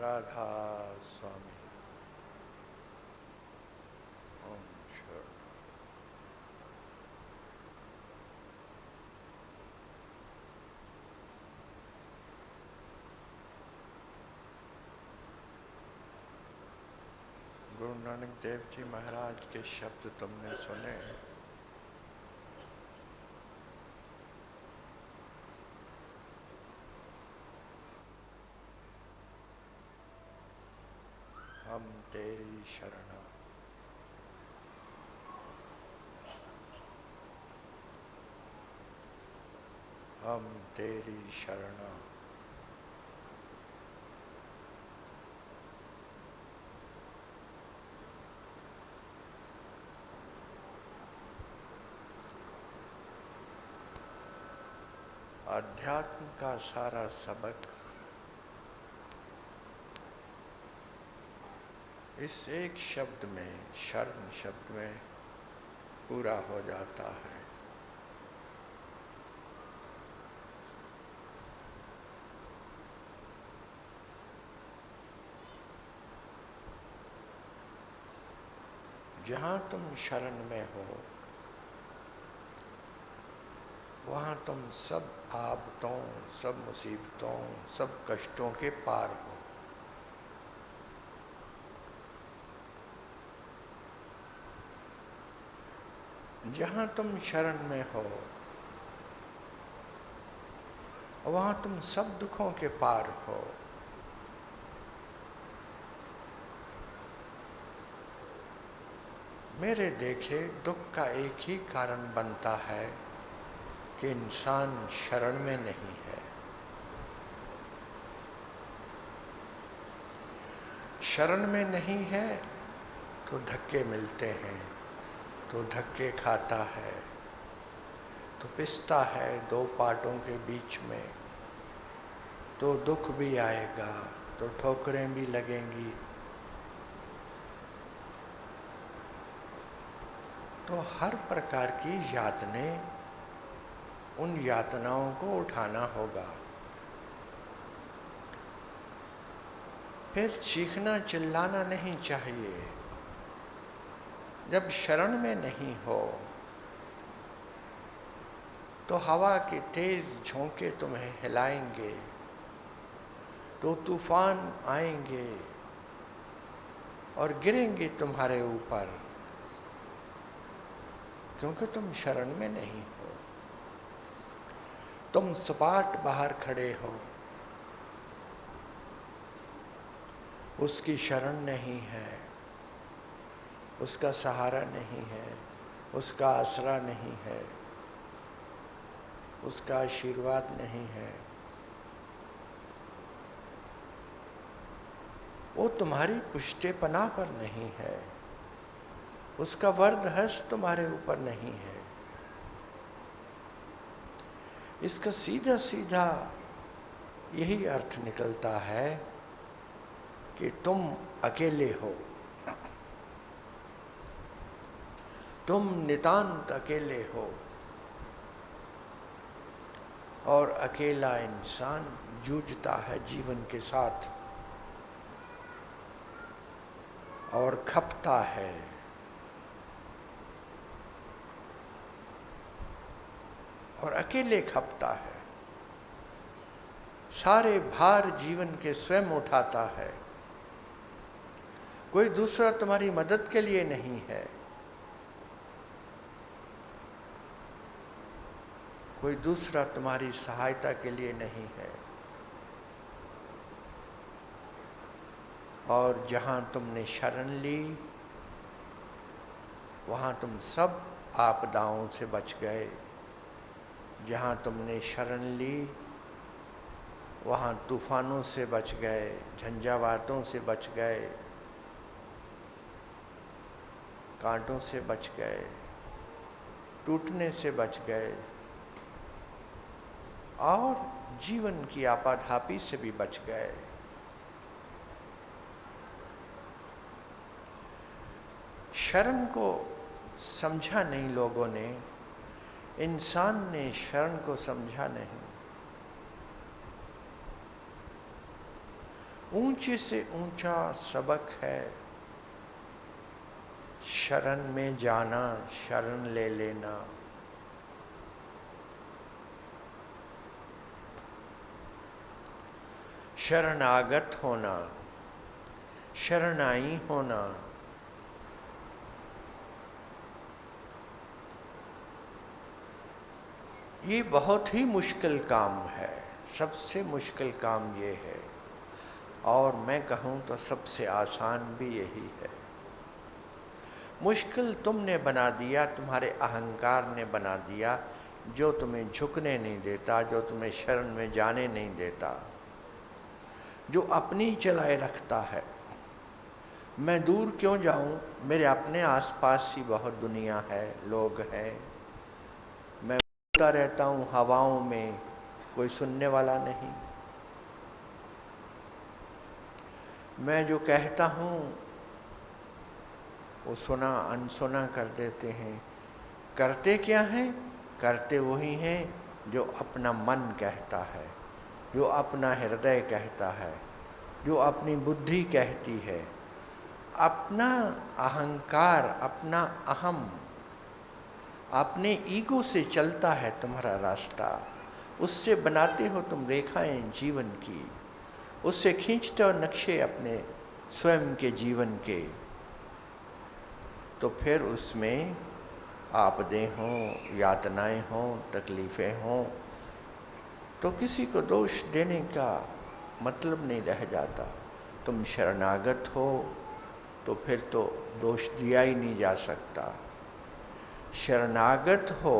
राधा स्वामी। ओम शांति। गुरु नानक देव जी महाराज के शब्द तुमने सुने। हम तेरी शरण, हम तेरी शरण। अध्यात्म का सारा सबक इस एक शब्द में, शरण शब्द में पूरा हो जाता है। जहाँ तुम शरण में हो वहाँ तुम सब आफतों, सब मुसीबतों, सब कष्टों के पार हो। जहाँ तुम शरण में हो वहाँ तुम सब दुखों के पार हो। मेरे देखे दुख का एक ही कारण बनता है कि इंसान शरण में नहीं है। शरण में नहीं है तो धक्के मिलते हैं, तो धक्के खाता है, तो पिसता है दो पाटों के बीच में, तो दुख भी आएगा, तो ठोकरें भी लगेंगी, तो हर प्रकार की यातनाएं, उन यातनाओं को उठाना होगा। फिर चीखना चिल्लाना नहीं चाहिए। जब शरण में नहीं हो तो हवा के तेज झोंके तुम्हें हिलाएंगे, तो तूफान आएंगे और गिरेंगे तुम्हारे ऊपर, क्योंकि तुम शरण में नहीं हो। तुम सपाट बाहर खड़े हो, उसकी शरण नहीं है, उसका सहारा नहीं है, उसका आसरा नहीं है, उसका आशीर्वाद नहीं है। वो तुम्हारी पुष्टे पनाह पर नहीं है, उसका वरद हस्त तुम्हारे ऊपर नहीं है। इसका सीधा सीधा यही अर्थ निकलता है कि तुम अकेले हो, तुम नितांत अकेले हो। और अकेला इंसान जूझता है जीवन के साथ और खपता है। और अकेले खपता है, सारे भार जीवन के स्वयं उठाता है। कोई दूसरा तुम्हारी मदद के लिए नहीं है, कोई दूसरा तुम्हारी सहायता के लिए नहीं है। और जहाँ तुमने शरण ली वहाँ तुम सब आपदाओं से बच गए। जहाँ तुमने शरण ली वहाँ तूफानों से बच गए, झंझावातों से बच गए, कांटों से बच गए, टूटने से बच गए और जीवन की आपाधापी से भी बच गए। शरण को समझा नहीं लोगों ने, इंसान ने शरण को समझा नहीं। ऊंचे से ऊंचा सबक है शरण में जाना, शरण ले लेना। शरणागत होना, शरणाई होना। ये बहुत ही मुश्किल काम है, सबसे मुश्किल काम ये है। और मैं कहूँ तो सबसे आसान भी यही है। मुश्किल तुमने बना दिया, तुम्हारे अहंकार ने बना दिया, जो तुम्हें झुकने नहीं देता, जो तुम्हें शरण में जाने नहीं देता, जो अपनी चलाए रखता है। मैं दूर क्यों जाऊं, मेरे अपने आसपास ही बहुत दुनिया है, लोग हैं। मैं बोलता रहता हूं हवाओं में, कोई सुनने वाला नहीं। मैं जो कहता हूं वो सुना अनसुना कर देते हैं। करते क्या हैं? करते वही हैं जो अपना मन कहता है, जो अपना हृदय कहता है, जो अपनी बुद्धि कहती है। अपना अहंकार, अपना अहम, अपने ईगो से चलता है तुम्हारा रास्ता। उससे बनाते हो तुम रेखाएं जीवन की, उससे खींचते हो नक्शे अपने स्वयं के जीवन के। तो फिर उसमें आपदें हों, यातनाएं हों, तकलीफ़ें हों, तो किसी को दोष देने का मतलब नहीं रह जाता। तुम शरणागत हो तो फिर तो दोष दिया ही नहीं जा सकता। शरणागत हो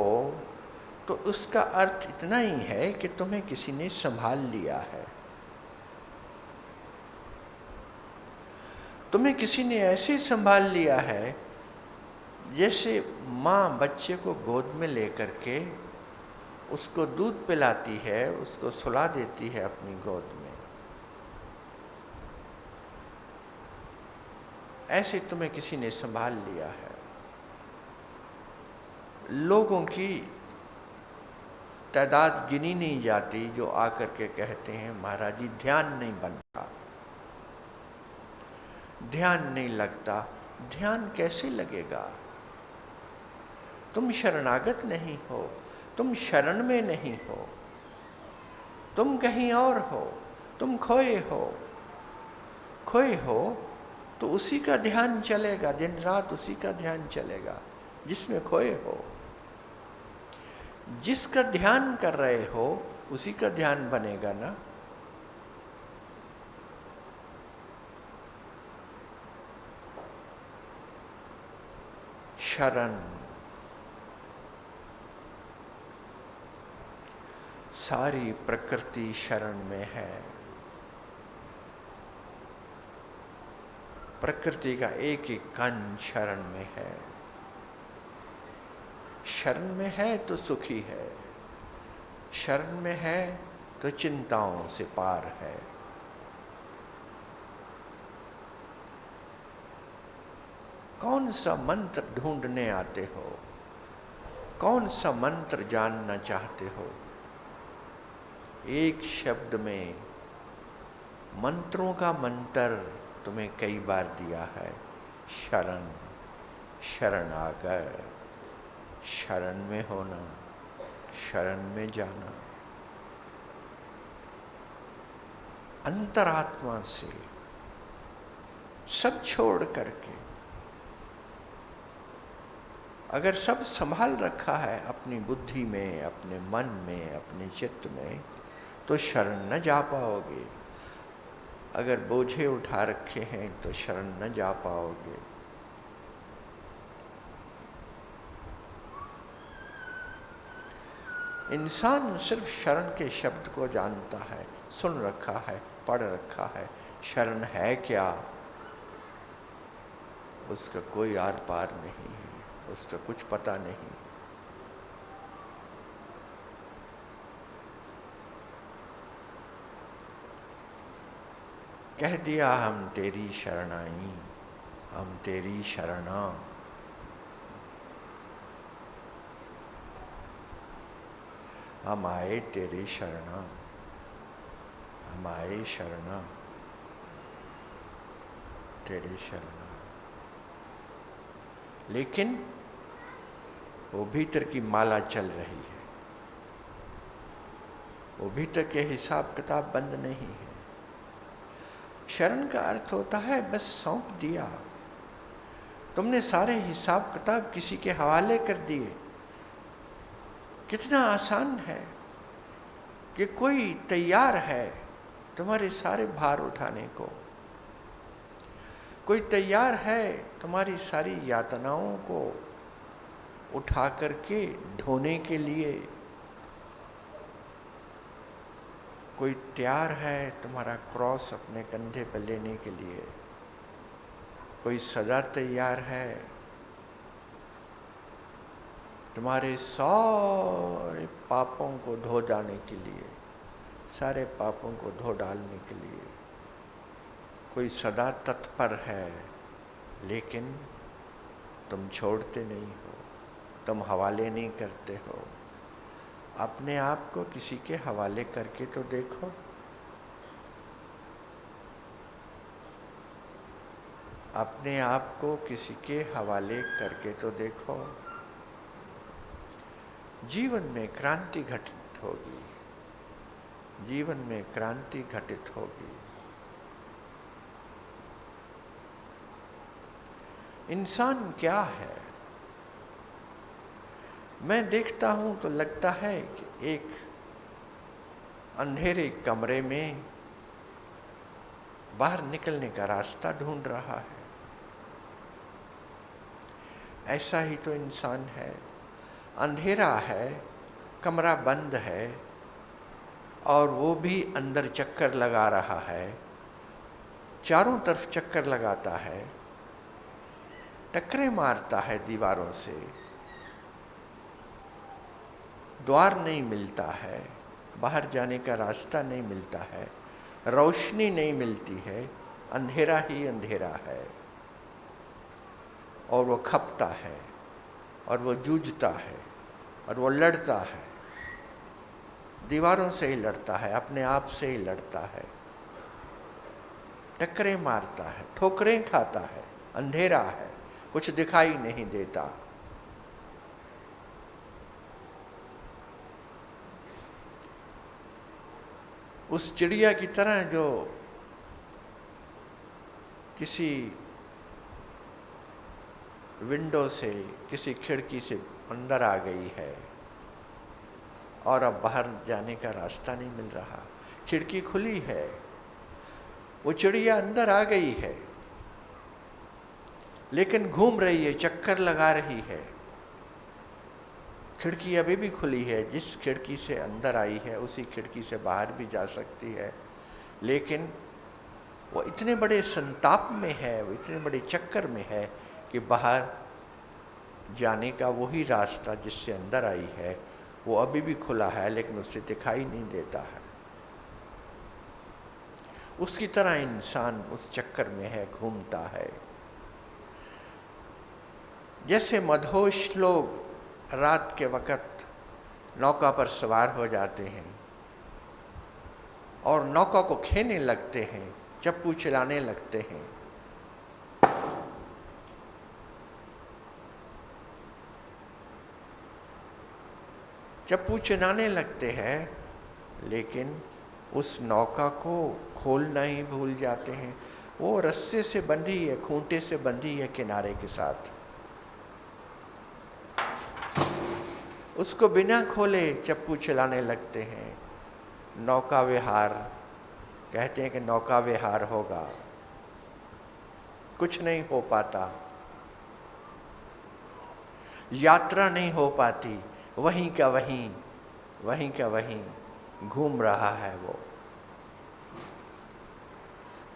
तो उसका अर्थ इतना ही है कि तुम्हें किसी ने संभाल लिया है। तुम्हें किसी ने ऐसे संभाल लिया है जैसे माँ बच्चे को गोद में लेकर के उसको दूध पिलाती है, उसको सुला देती है अपनी गोद में। ऐसे तुम्हें किसी ने संभाल लिया है। लोगों की तादाद गिनी नहीं जाती जो आकर के कहते हैं महाराज जी ध्यान नहीं बनता, ध्यान नहीं लगता। ध्यान कैसे लगेगा? तुम शरणागत नहीं हो, तुम शरण में नहीं हो, तुम कहीं और हो, तुम खोए हो। खोए हो तो उसी का ध्यान चलेगा, दिन रात उसी का ध्यान चलेगा जिसमें खोए हो। जिसका ध्यान कर रहे हो उसी का ध्यान बनेगा ना। शरण, सारी प्रकृति शरण में है। प्रकृति का एक एक कण शरण में है। शरण में है तो सुखी है, शरण में है तो चिंताओं से पार है। कौन सा मंत्र ढूंढने आते हो? कौन सा मंत्र जानना चाहते हो? एक शब्द में मंत्रों का मंत्र तुम्हें कई बार दिया है। शरण, शरणागत, शरण में होना, शरण में जाना। अंतरात्मा से सब छोड़ करके, अगर सब संभाल रखा है अपनी बुद्धि में, अपने मन में, अपने चित्त में, तो शरण न जा पाओगे। अगर बोझे उठा रखे हैं तो शरण न जा पाओगे। इंसान सिर्फ शरण के शब्द को जानता है, सुन रखा है, पढ़ रखा है। शरण है क्या, उसका कोई आर पार नहीं है, उसका कुछ पता नहीं। कह दिया हम तेरी शरणाई, हम तेरी शरणा। हम आए तेरी शरणा, हम आए शरणा। तेरे शरण। लेकिन वो भीतर की माला चल रही है, वो भीतर के हिसाब किताब बंद नहीं है। शरण का अर्थ होता है बस सौंप दिया, तुमने सारे हिसाब किताब किसी के हवाले कर दिए। कितना आसान है कि कोई तैयार है तुम्हारे सारे भार उठाने को, कोई तैयार है तुम्हारी सारी यातनाओं को उठा करके ढोने के लिए, कोई तैयार है तुम्हारा क्रॉस अपने कंधे पर लेने के लिए, कोई सदा तैयार है तुम्हारे सारे पापों को धो जाने के लिए, सारे पापों को धो डालने के लिए। कोई सदा तत्पर है, लेकिन तुम छोड़ते नहीं हो, तुम हवाले नहीं करते हो। अपने आप को किसी के हवाले करके तो देखो। अपने आप को किसी के हवाले करके तो देखो। जीवन में क्रांति घटित होगी, जीवन में क्रांति घटित होगी। इंसान क्या है? मैं देखता हूं तो लगता है कि एक अंधेरे कमरे में बाहर निकलने का रास्ता ढूंढ रहा है। ऐसा ही तो इंसान है। अंधेरा है, कमरा बंद है, और वो भी अंदर चक्कर लगा रहा है, चारों तरफ चक्कर लगाता है, टक्करें मारता है दीवारों से, द्वार नहीं मिलता है, बाहर जाने का रास्ता नहीं मिलता है, रोशनी नहीं मिलती है, अंधेरा ही अंधेरा है। और वो खपता है, और वो जूझता है, और वो लड़ता है, दीवारों से ही लड़ता है, अपने आप से ही लड़ता है, टक्करें मारता है, ठोकरें खाता है। अंधेरा है, कुछ दिखाई नहीं देता। उस चिड़िया की तरह जो किसी विंडो से, किसी खिड़की से अंदर आ गई है और अब बाहर जाने का रास्ता नहीं मिल रहा। खिड़की खुली है, वो चिड़िया अंदर आ गई है, लेकिन घूम रही है, चक्कर लगा रही है। खिड़की अभी भी खुली है, जिस खिड़की से अंदर आई है उसी खिड़की से बाहर भी जा सकती है, लेकिन वो इतने बड़े संताप में है, वो इतने बड़े चक्कर में है कि बाहर जाने का वही रास्ता जिससे अंदर आई है वो अभी भी खुला है, लेकिन उससे दिखाई नहीं देता है। उसकी तरह इंसान उस चक्कर में है, घूमता है। जैसे मदहोश लोग रात के वक़्त नौका पर सवार हो जाते हैं और नौका को खेने लगते हैं, चप्पू चलाने लगते हैं, चप्पू चलाने लगते हैं, लेकिन उस नौका को खोलना ही भूल जाते हैं। वो रस्से से बंधी है, खूंटे से बंधी है किनारे के साथ, उसको बिना खोले चप्पू चलाने लगते हैं। नौका विहार कहते हैं कि नौका विहार होगा, कुछ नहीं हो पाता, यात्रा नहीं हो पाती, वहीं का वहीं, वहीं का वहीं घूम रहा है। वो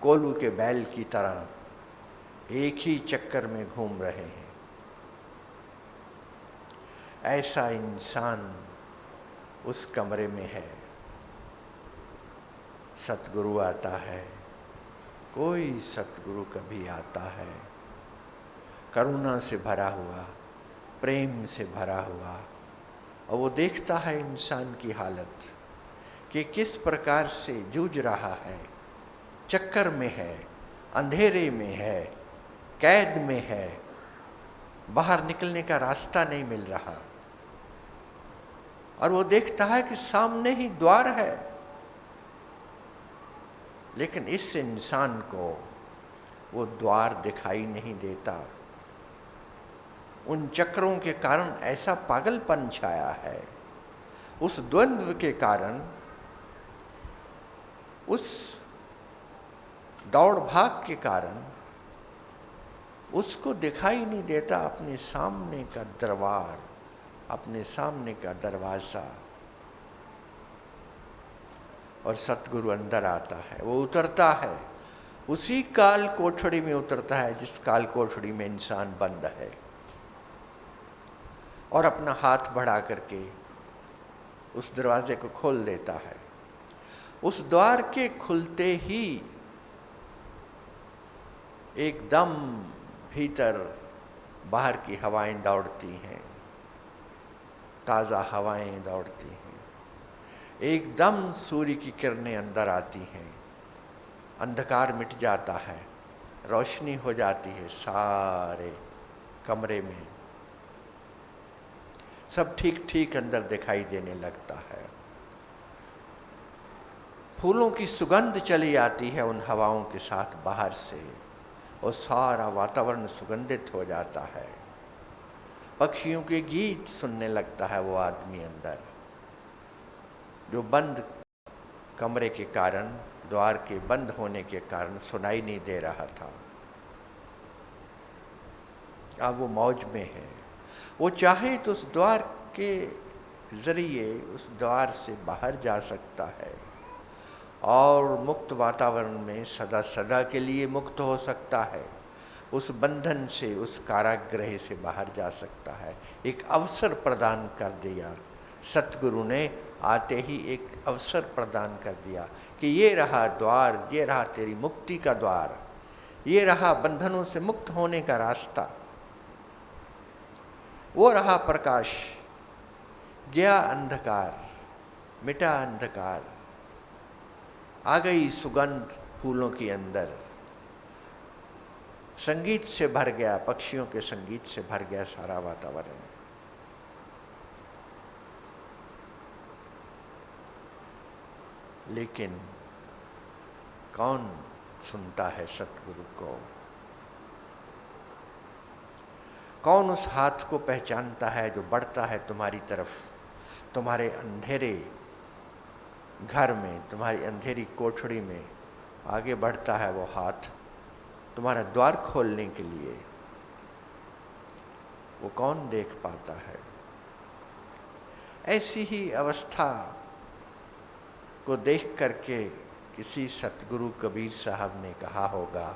कोल्हू के बैल की तरह एक ही चक्कर में घूम रहे हैं। ऐसा इंसान उस कमरे में है। सतगुरु आता है, कोई सतगुरु कभी आता है करुणा से भरा हुआ, प्रेम से भरा हुआ, और वो देखता है इंसान की हालत कि किस प्रकार से जूझ रहा है, चक्कर में है, अंधेरे में है, कैद में है, बाहर निकलने का रास्ता नहीं मिल रहा, और वो देखता है कि सामने ही द्वार है, लेकिन इस इंसान को वो द्वार दिखाई नहीं देता। उन चक्रों के कारण ऐसा पागलपन छाया है, उस द्वंद्व के कारण, उस दौड़ भाग के कारण उसको दिखाई नहीं देता अपने सामने का दरबार, अपने सामने का दरवाजा। और सतगुरु अंदर आता है, वो उतरता है, उसी काल कोठड़ी में उतरता है जिस काल कोठड़ी में इंसान बंद है, और अपना हाथ बढ़ा करके उस दरवाजे को खोल देता है। उस द्वार के खुलते ही एकदम भीतर बाहर की हवाएं दौड़ती हैं, ताज़ा हवाएं दौड़ती हैं, एकदम सूर्य की किरणें अंदर आती हैं, अंधकार मिट जाता है, रोशनी हो जाती है सारे कमरे में, सब ठीक ठीक अंदर दिखाई देने लगता है। फूलों की सुगंध चली आती है उन हवाओं के साथ बाहर से, और सारा वातावरण सुगंधित हो जाता है। पक्षियों के गीत सुनने लगता है वो आदमी अंदर, जो बंद कमरे के कारण, द्वार के बंद होने के कारण सुनाई नहीं दे रहा था। अब वो मौज में है, वो चाहे तो उस द्वार के जरिए उस द्वार से बाहर जा सकता है और मुक्त वातावरण में सदा सदा के लिए मुक्त हो सकता है, उस बंधन से, उस कारागृह से बाहर जा सकता है। एक अवसर प्रदान कर दिया सतगुरु ने, आते ही एक अवसर प्रदान कर दिया कि ये रहा द्वार, ये रहा तेरी मुक्ति का द्वार, ये रहा बंधनों से मुक्त होने का रास्ता, वो रहा प्रकाश। गया अंधकार, मिटा अंधकार, आ गई सुगंध फूलों के अंदर, संगीत से भर गया, पक्षियों के संगीत से भर गया सारा वातावरण। लेकिन कौन सुनता है सतगुरु को? कौन उस हाथ को पहचानता है जो बढ़ता है तुम्हारी तरफ, तुम्हारे अंधेरे घर में, तुम्हारी अंधेरी कोठड़ी में आगे बढ़ता है वो हाथ तुम्हारा द्वार खोलने के लिए? वो कौन देख पाता है? ऐसी ही अवस्था को देख करके किसी सतगुरु कबीर साहब ने कहा होगा,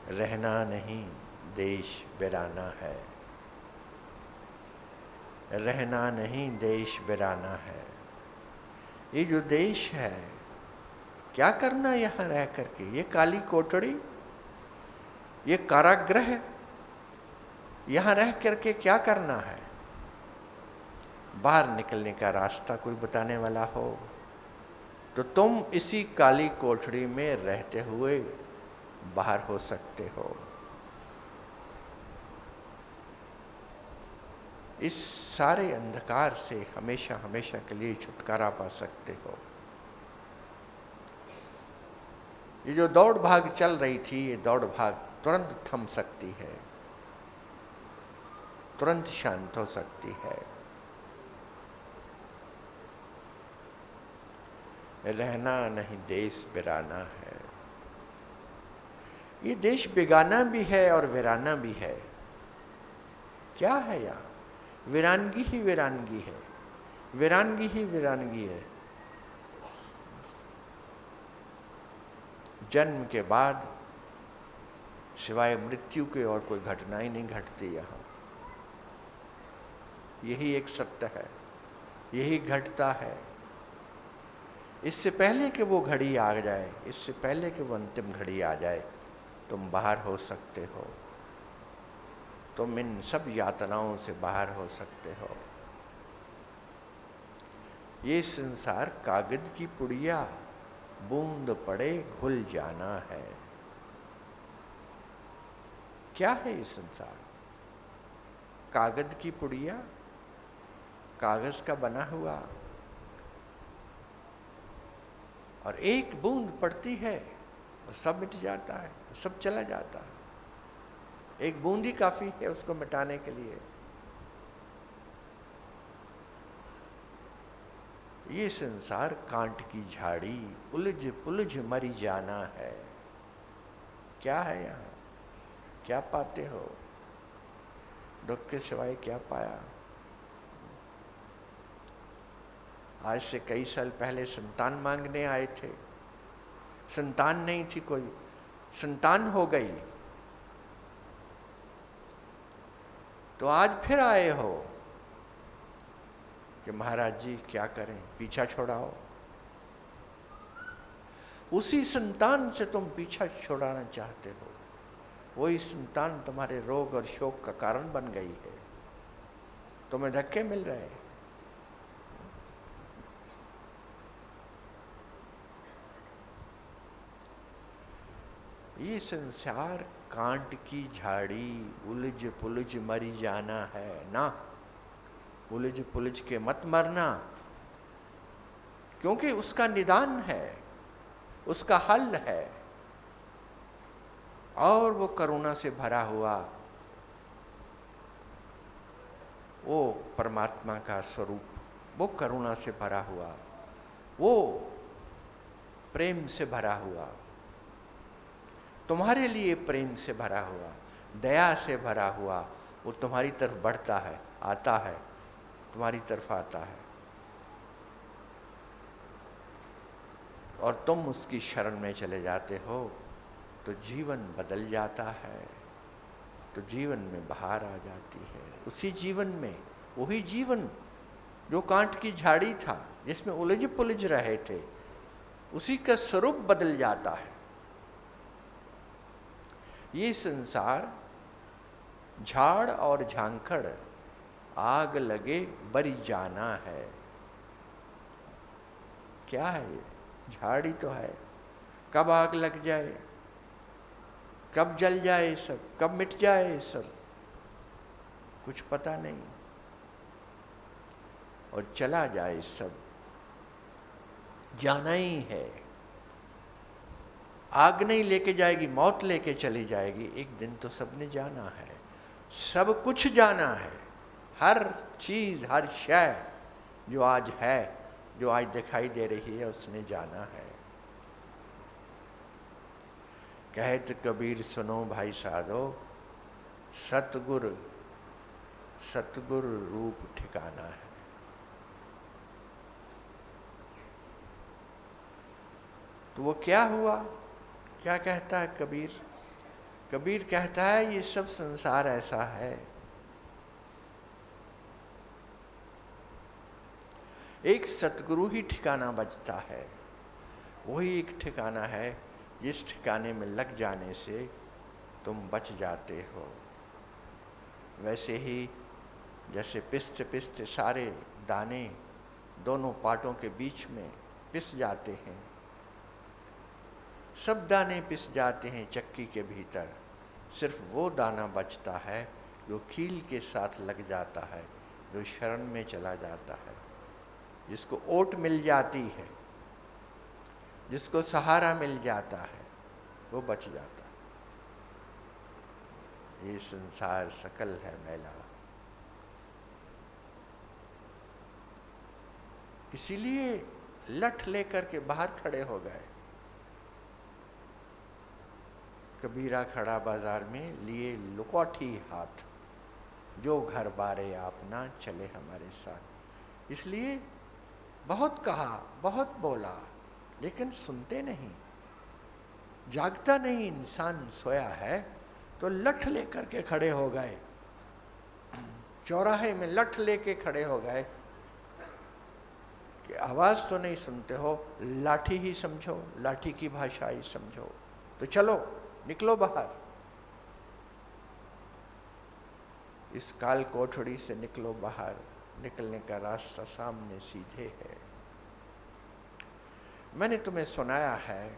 रहना नहीं देश वीराना है, रहना नहीं देश वीराना है। ये जो देश है, क्या करना यहाँ रह करके? ये काली कोठड़ी, ये कारागृह, यहाँ रह करके क्या करना है? बाहर निकलने का रास्ता कोई बताने वाला हो तो तुम इसी काली कोठड़ी में रहते हुए बाहर हो सकते हो। इस सारे अंधकार से हमेशा हमेशा के लिए छुटकारा पा सकते हो। ये जो दौड़ भाग चल रही थी, ये दौड़ भाग तुरंत थम सकती है, तुरंत शांत हो सकती है। रहना नहीं देश वीराना है। ये देश बेगाना भी है और वीराना भी है। क्या है यहाँ? वीरानगी ही वीरानगी है, वीरानगी ही वीरानगी है। जन्म के बाद सिवाय मृत्यु के और कोई घटना ही नहीं घटती यहाँ। यही एक सत्य है, यही घटता है। इससे पहले कि वो घड़ी आ जाए, इससे पहले कि वो अंतिम घड़ी आ जाए, तुम बाहर हो सकते हो, तुम इन सब यातनाओं से बाहर हो सकते हो। ये संसार कागज की पुड़िया, बूंद पड़े घुल जाना है। क्या है ये संसार? कागज की पुड़िया, कागज का बना हुआ, और एक बूंद पड़ती है और सब मिट जाता है, सब चला जाता है। एक बूंद ही काफी है उसको मिटाने के लिए। ये संसार कांट की झाड़ी, उलझ पुलझ मरी जाना है। क्या है यहाँ? क्या पाते हो? दुख के सिवाय क्या पाया? आज से कई साल पहले संतान मांगने आए थे, संतान नहीं थी कोई, संतान हो गई, तो आज फिर आए हो कि महाराज जी क्या करें, पीछा छोड़ाओ। उसी संतान से तुम पीछा छोड़ाना चाहते हो, वही संतान तुम्हारे रोग और शोक का कारण बन गई है। तुम्हें धक्के मिल रहे हैं। ये संसार कांट की झाड़ी, उलझ पुलझ मरी जाना है ना। उलझ पुलझ के मत मरना, क्योंकि उसका निदान है, उसका हल है, और वो करुणा से भरा हुआ, वो परमात्मा का स्वरूप, वो करुणा से भरा हुआ, वो प्रेम से भरा हुआ, तुम्हारे लिए प्रेम से भरा हुआ, दया से भरा हुआ, वो तुम्हारी तरफ बढ़ता है, आता है, तुम्हारी तरफ आता है, और तुम उसकी शरण में चले जाते हो, तो जीवन बदल जाता है, तो जीवन में बहार आ जाती है। उसी जीवन में, वही जीवन जो कांट की झाड़ी था, जिसमें उलझ पुलझ रहे थे, उसी का स्वरूप बदल जाता है। ये संसार झाड़ और झांखड़, आग लगे बरी जाना है। क्या है ये? झाड़ी तो है, कब आग लग जाए, कब जल जाए सब, कब मिट जाए सब, कुछ पता नहीं, और चला जाए सब, जाना ही है। आग नहीं लेके जाएगी, मौत लेके चली जाएगी। एक दिन तो सबने जाना है, सब कुछ जाना है। हर चीज, हर शय जो आज है, जो आज दिखाई दे रही है, उसने जाना है। कहत कबीर सुनो भाई साधो, सतगुर सतगुर रूप ठिकाना है। तो वो क्या हुआ? क्या कहता है कबीर? कबीर कहता है ये सब संसार ऐसा है, एक सतगुरु ही ठिकाना बचता है। वही एक ठिकाना है जिस ठिकाने में लग जाने से तुम बच जाते हो। वैसे ही जैसे पिसते पिसते सारे दाने दोनों पाटों के बीच में पिस जाते हैं, सब दाने पिस जाते हैं चक्की के भीतर, सिर्फ वो दाना बचता है जो कील के साथ लग जाता है, जो शरण में चला जाता है, जिसको ओट मिल जाती है, जिसको सहारा मिल जाता है, वो बच जाता है। ये संसार सकल है मैला, इसीलिए लठ लेकर के बाहर खड़े हो गए। कबीरा खड़ा बाजार में लिए लुकौठी हाथ, जो घर बारे आपना चले हमारे साथ। इसलिए बहुत कहा, बहुत बोला, लेकिन सुनते नहीं, जागता नहीं। इंसान सोया है तो लठ लेकर के खड़े हो गए, चौराहे में लठ लेके खड़े हो गए कि आवाज तो नहीं सुनते हो, लाठी ही समझो, लाठी की भाषा ही समझो, तो चलो निकलो बाहर, इस काल कोठड़ी से निकलो बाहर। निकलने का रास्ता सामने सीधे है। मैंने तुम्हें सुनाया है,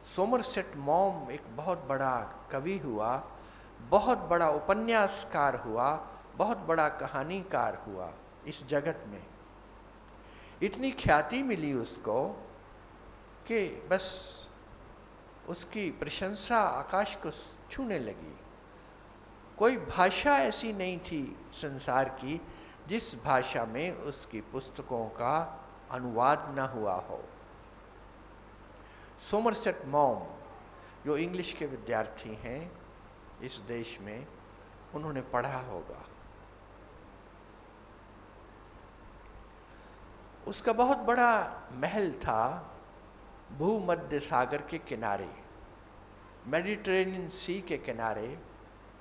सोमरसेट मॉम एक बहुत बड़ा कवि हुआ, बहुत बड़ा उपन्यासकार हुआ, बहुत बड़ा कहानीकार हुआ इस जगत में। इतनी ख्याति मिली उसको कि बस उसकी प्रशंसा आकाश को छूने लगी। कोई भाषा ऐसी नहीं थी संसार की जिस भाषा में उसकी पुस्तकों का अनुवाद न हुआ हो। सोमरसेट मॉम जो इंग्लिश के विद्यार्थी हैं इस देश में, उन्होंने पढ़ा होगा। उसका बहुत बड़ा महल था भूमध्य सागर के किनारे, मेडिटेरेनियन सी के किनारे।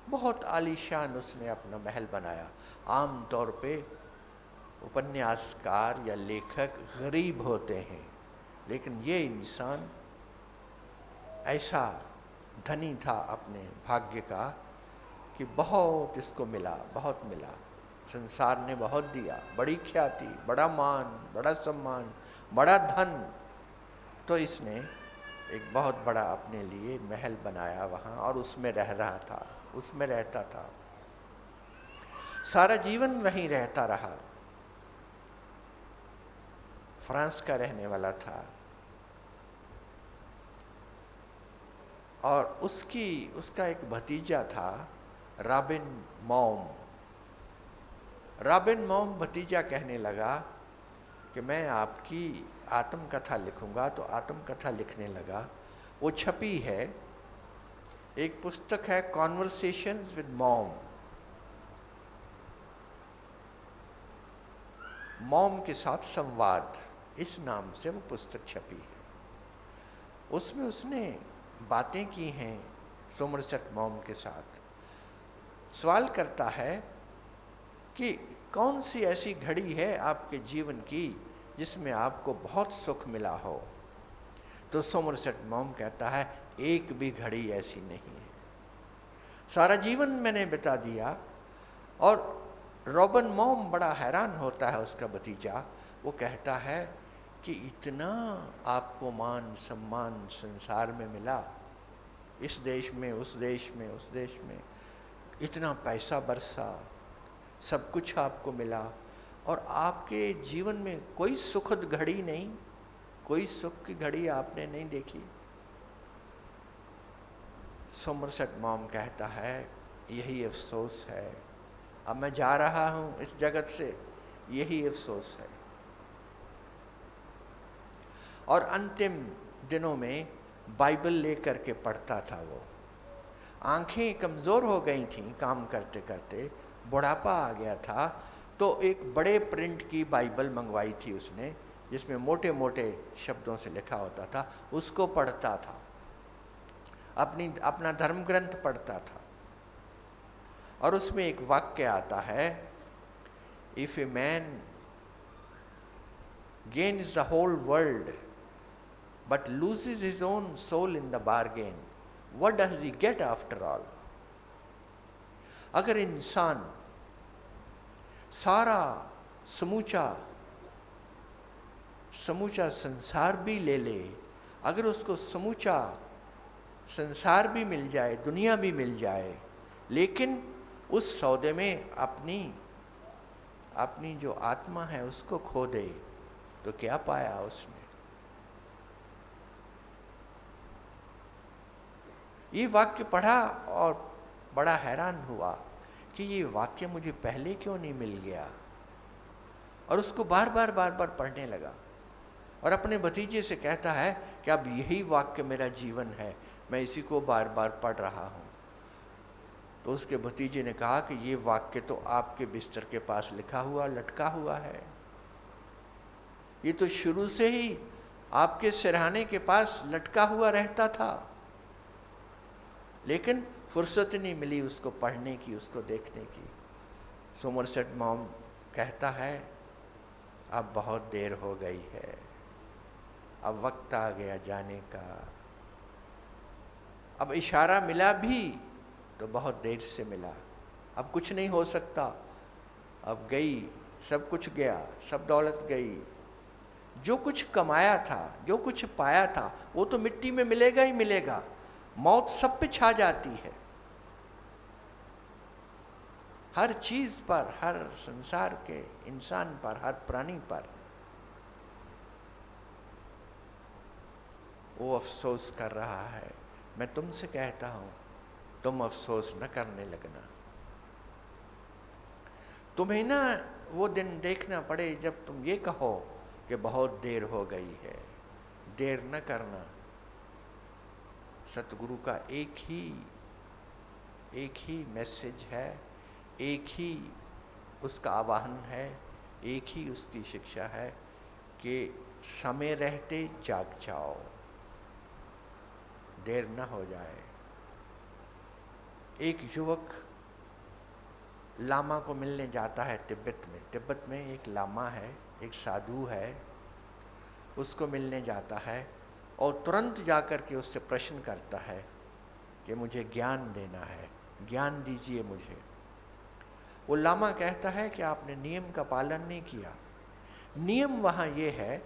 बहुत आलीशान उसने अपना महल बनाया। आम तौर पे उपन्यासकार या लेखक गरीब होते हैं, लेकिन ये इंसान ऐसा धनी था अपने भाग्य का कि बहुत इसको मिला, बहुत मिला। संसार ने बहुत दिया, बड़ी ख्याति, बड़ा मान, बड़ा सम्मान, बड़ा धन। तो इसने एक बहुत बड़ा अपने लिए महल बनाया वहाँ, और उसमें रह रहा था, उसमें रहता था, सारा जीवन वहीं रहता रहा। फ्रांस का रहने वाला था, और उसका एक भतीजा था रॉबिन मॉम। रॉबिन मॉम भतीजा कहने लगा कि मैं आपकी आत्मकथा लिखूंगा, तो आत्मकथा लिखने लगा। वो छपी है, एक पुस्तक है कॉन्वर्सेशंस विद मॉम। मॉम के साथ संवाद, इस नाम से वो पुस्तक छपी है। उसमें उसने बातें की हैं सोमरसेट मॉम के साथ। सवाल करता है कि कौन सी ऐसी घड़ी है आपके जीवन की जिसमें आपको बहुत सुख मिला हो। तो सोमरसेट मॉम कहता है, एक भी घड़ी ऐसी नहीं है, सारा जीवन मैंने बिता दिया। और रॉबिन मॉम बड़ा हैरान होता है, उसका भतीजा। वो कहता है कि इतना आपको मान सम्मान संसार में मिला, इस देश में, उस देश में, उस देश में, इतना पैसा बरसा, सब कुछ आपको मिला, और आपके जीवन में कोई सुखद घड़ी नहीं, कोई सुख की घड़ी आपने नहीं देखी। सोमरसेट मॉम कहता है, यही अफसोस है, अब मैं जा रहा हूं इस जगत से, यही अफसोस है। और अंतिम दिनों में बाइबल लेकर के पढ़ता था वो। आंखें कमज़ोर हो गई थीं काम करते करते, बुढ़ापा आ गया था, तो एक बड़े प्रिंट की बाइबल मंगवाई थी उसने, जिसमें मोटे मोटे शब्दों से लिखा होता था। उसको पढ़ता था, अपना धर्म ग्रंथ पढ़ता था। और उसमें एक वाक्य आता है, if a man gains the whole world but loses his own soul in the bargain, what does he get after all? अगर इंसान सारा समूचा संसार भी ले ले, अगर उसको समूचा संसार भी मिल जाए, दुनिया भी मिल जाए, लेकिन उस सौदे में अपनी जो आत्मा है उसको खो दे, तो क्या पाया उसने? ये वाक्य पढ़ा और बड़ा हैरान हुआ कि ये वाक्य मुझे पहले क्यों नहीं मिल गया। और उसको बार बार पढ़ने लगा, और अपने भतीजे से कहता है कि अब यही वाक्य मेरा जीवन है, मैं इसी को बार बार पढ़ रहा हूँ। तो उसके भतीजे ने कहा कि ये वाक्य तो आपके बिस्तर के पास लिखा हुआ, लटका हुआ है, ये तो शुरू से ही आपके सिरहाने के पास लटका हुआ रहता था, लेकिन फुर्सत नहीं मिली उसको पढ़ने की, उसको देखने की। सोमरसेट मॉम कहता है, अब बहुत देर हो गई है, अब वक्त आ गया जाने का। अब इशारा मिला भी तो बहुत देर से मिला, अब कुछ नहीं हो सकता। अब गई सब कुछ गया, सब दौलत गई, जो कुछ कमाया था, जो कुछ पाया था, वो तो मिट्टी में मिलेगा ही मिलेगा। मौत सब पे छा जाती है, हर चीज पर, हर संसार के इंसान पर, हर प्राणी पर। वो अफसोस कर रहा है। मैं तुमसे कहता हूं, तुम अफसोस न करने लगना। तुम्हें ना वो दिन देखना पड़े जब तुम ये कहो कि बहुत देर हो गई है। देर न करना। सतगुरु का एक ही मैसेज है, एक ही उसका आवाहन है, एक ही उसकी शिक्षा है कि समय रहते जाग जाओ, देर न हो जाए। एक युवक लामा को मिलने जाता है तिब्बत में। तिब्बत में एक लामा है, एक साधु है, उसको मिलने जाता है और तुरंत जाकर के उससे प्रश्न करता है कि मुझे ज्ञान देना है, ज्ञान दीजिए मुझे। वो लामा कहता है कि आपने नियम का पालन नहीं किया। नियम वहाँ ये है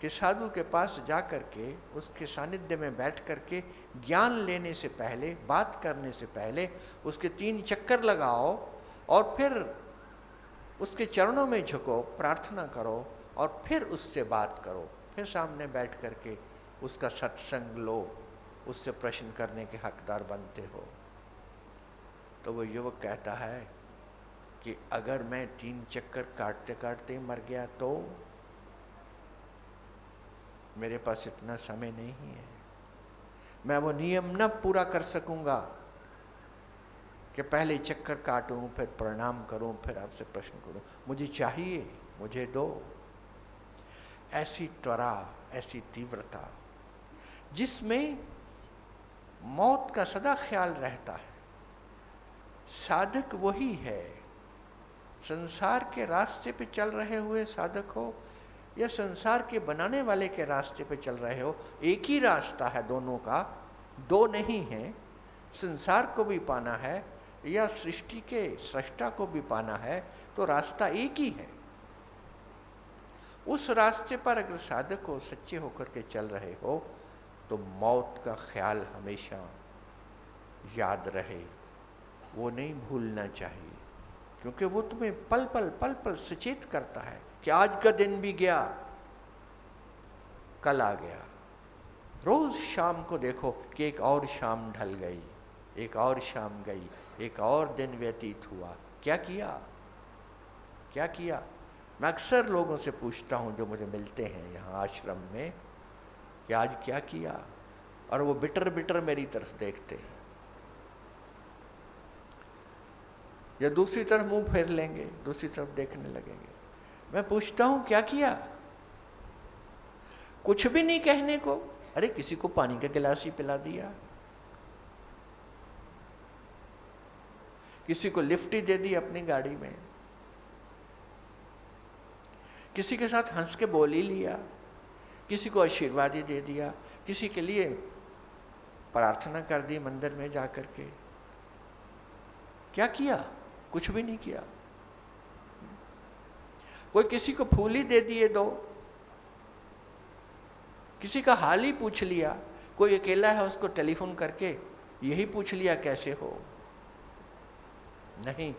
कि साधु के पास जाकर के, उसके सानिध्य में बैठ करके ज्ञान लेने से पहले, बात करने से पहले उसके 3 चक्कर लगाओ और फिर उसके चरणों में झुको, प्रार्थना करो और फिर उससे बात करो। फिर सामने बैठ करके उसका सत्संग लो, उससे प्रश्न करने के हकदार बनते हो। तो वो युवक कहता है कि अगर मैं 3 चक्कर काटते काटते मर गया तो मेरे पास इतना समय नहीं है, मैं वो नियम न पूरा कर सकूंगा कि पहले चक्कर काटूं, फिर प्रणाम करूं, फिर आपसे प्रश्न करूं। मुझे चाहिए, मुझे दो। ऐसी त्वरा, ऐसी तीव्रता जिसमें मौत का सदा ख्याल रहता है। साधक वही है, संसार के रास्ते पे चल रहे हुए साधक हो या संसार के बनाने वाले के रास्ते पे चल रहे हो, एक ही रास्ता है दोनों का, दो नहीं है। संसार को भी पाना है या सृष्टि के सृष्टा को भी पाना है, तो रास्ता एक ही है। उस रास्ते पर अगर साधक हो, सच्चे होकर के चल रहे हो, तो मौत का ख्याल हमेशा याद रहे, वो नहीं भूलना चाहिए, क्योंकि वो तुम्हें पल पल सचेत करता है कि आज का दिन भी गया, कल आ गया। रोज शाम को देखो कि एक और शाम ढल गई, एक और शाम गई, एक और दिन व्यतीत हुआ। क्या किया, क्या किया? मैं अक्सर लोगों से पूछता हूं जो मुझे मिलते हैं यहाँ आश्रम में कि आज क्या किया, और वो बिटर बिटर मेरी तरफ देखते हैं या दूसरी तरफ मुंह फेर लेंगे, दूसरी तरफ देखने लगेंगे। मैं पूछता हूं क्या किया? कुछ भी नहीं कहने को। अरे किसी को पानी का गिलास ही पिला दिया, किसी को लिफ्ट ही दे दी अपनी गाड़ी में, किसी के साथ हंस के बोल ही लिया, किसी को आशीर्वाद ही दे दिया, किसी के लिए प्रार्थना कर दी मंदिर में जाकर के। क्या किया? कुछ भी नहीं किया। कोई किसी को फूल ही दे दिए दो, किसी का हाल ही पूछ लिया, कोई अकेला है उसको टेलीफोन करके यही पूछ लिया कैसे हो। नहीं,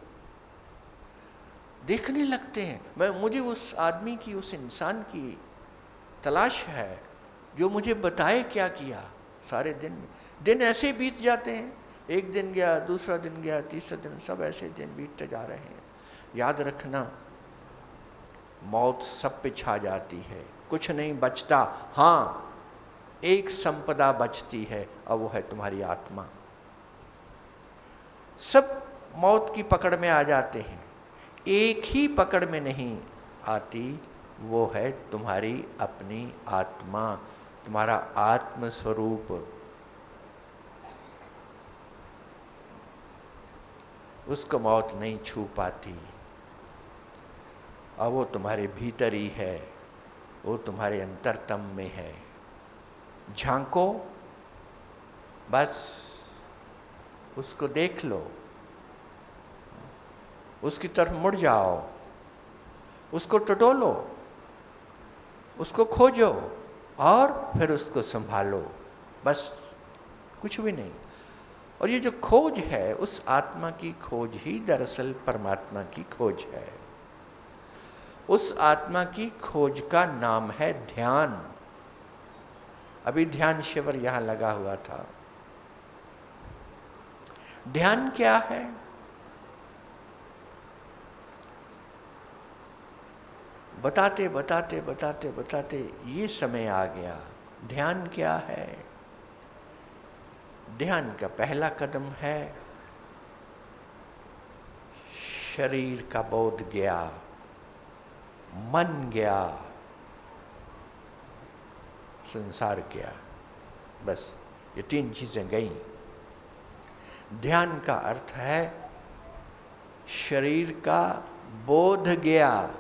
देखने लगते हैं। मुझे उस आदमी की, उस इंसान की तलाश है जो मुझे बताए क्या किया। सारे दिन ऐसे बीत जाते हैं, एक दिन गया, दूसरा दिन गया, तीसरा दिन, सब ऐसे दिन बीतते जा रहे हैं। याद रखना, मौत सब पे छा जाती है, कुछ नहीं बचता। हाँ, एक संपदा बचती है और वो है तुम्हारी आत्मा। सब मौत की पकड़ में आ जाते हैं, एक ही पकड़ में नहीं आती, वो है तुम्हारी अपनी आत्मा, तुम्हारा आत्म स्वरूप। उसको मौत नहीं छू पाती, और वो तुम्हारे भीतर ही है, वो तुम्हारे अंतरतम में है। झांको, बस उसको देख लो, उसकी तरफ मुड़ जाओ, उसको टटोलो, उसको खोजो और फिर उसको संभालो, बस कुछ भी नहीं। और ये जो खोज है, उस आत्मा की खोज ही दरअसल परमात्मा की खोज है। उस आत्मा की खोज का नाम है ध्यान। अभी ध्यान शिविर यहां लगा हुआ था। ध्यान क्या है? बताते बताते बताते बताते ये समय आ गया। ध्यान क्या है? ध्यान का पहला कदम है शरीर का बोध गया, मन गया, संसार गया। बस ये तीन चीजें गई। ध्यान का अर्थ है शरीर का बोध गया,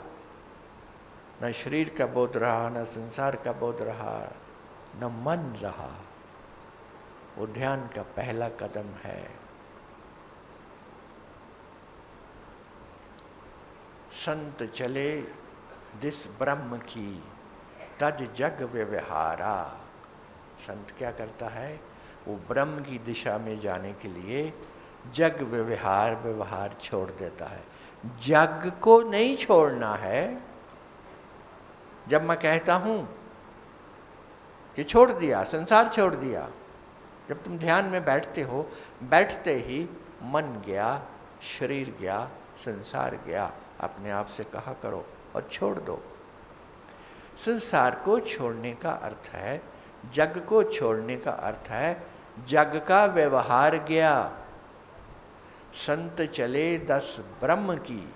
न शरीर का बोध रहा, न संसार का बोध रहा, न मन रहा। वो ध्यान का पहला कदम है। संत चले दिस ब्रह्म की तज जग व्यवहारा। संत क्या करता है? वो ब्रह्म की दिशा में जाने के लिए जग व्यवहार छोड़ देता है। जग को नहीं छोड़ना है। जब मैं कहता हूं कि छोड़ दिया, संसार छोड़ दिया, जब तुम ध्यान में बैठते हो, बैठते ही मन गया, शरीर गया, संसार गया, अपने आप से कहा करो और छोड़ दो। संसार को छोड़ने का अर्थ है, जग को छोड़ने का अर्थ है जग का व्यवहार गया। संत चले दस ब्रह्म की,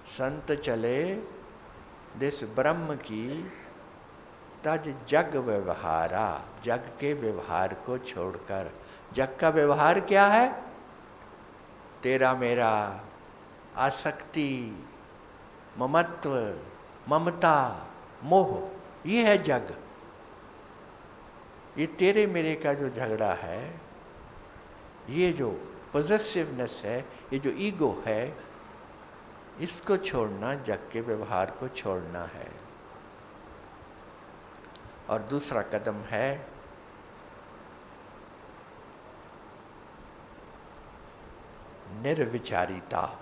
संत चले दिस ब्रह्म की तज जग व्यवहारा। जग के व्यवहार को छोड़कर, जग का व्यवहार क्या है? तेरा मेरा, आसक्ति, ममत्व, ममता, मोह, ये है जग। ये तेरे मेरे का जो झगड़ा है, ये जो पॉजेसिवनेस है, ये जो ईगो है, इसको छोड़ना, जग के व्यवहार को छोड़ना है। और दूसरा कदम है निर्विचारिता।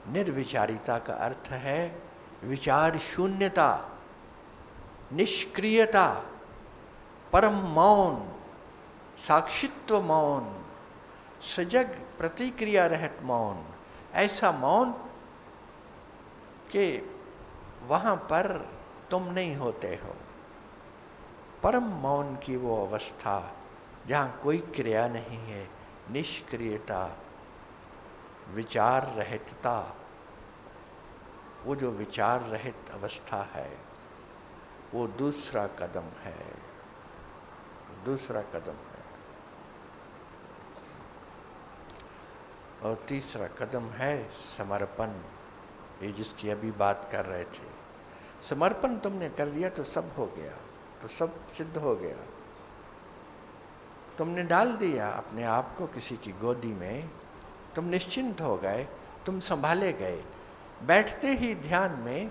निर्विचारिता का अर्थ है विचार शून्यता, निष्क्रियता, परम मौन, साक्षित्व मौन, सजग प्रतिक्रिया रहित मौन। ऐसा मौन कि वहां पर तुम नहीं होते हो। परम मौन की वो अवस्था जहां कोई क्रिया नहीं है, निष्क्रियता, विचार रहितता। वो जो विचार रहित अवस्था है, वो दूसरा कदम है। दूसरा कदम है। और तीसरा कदम है समर्पण। ये जिसकी अभी बात कर रहे थे, समर्पण तुमने कर दिया तो सब हो गया, तो सब सिद्ध हो गया। तुमने डाल दिया अपने आप को किसी की गोदी में, तुम निश्चिंत हो गए, तुम संभाले गए। बैठते ही ध्यान में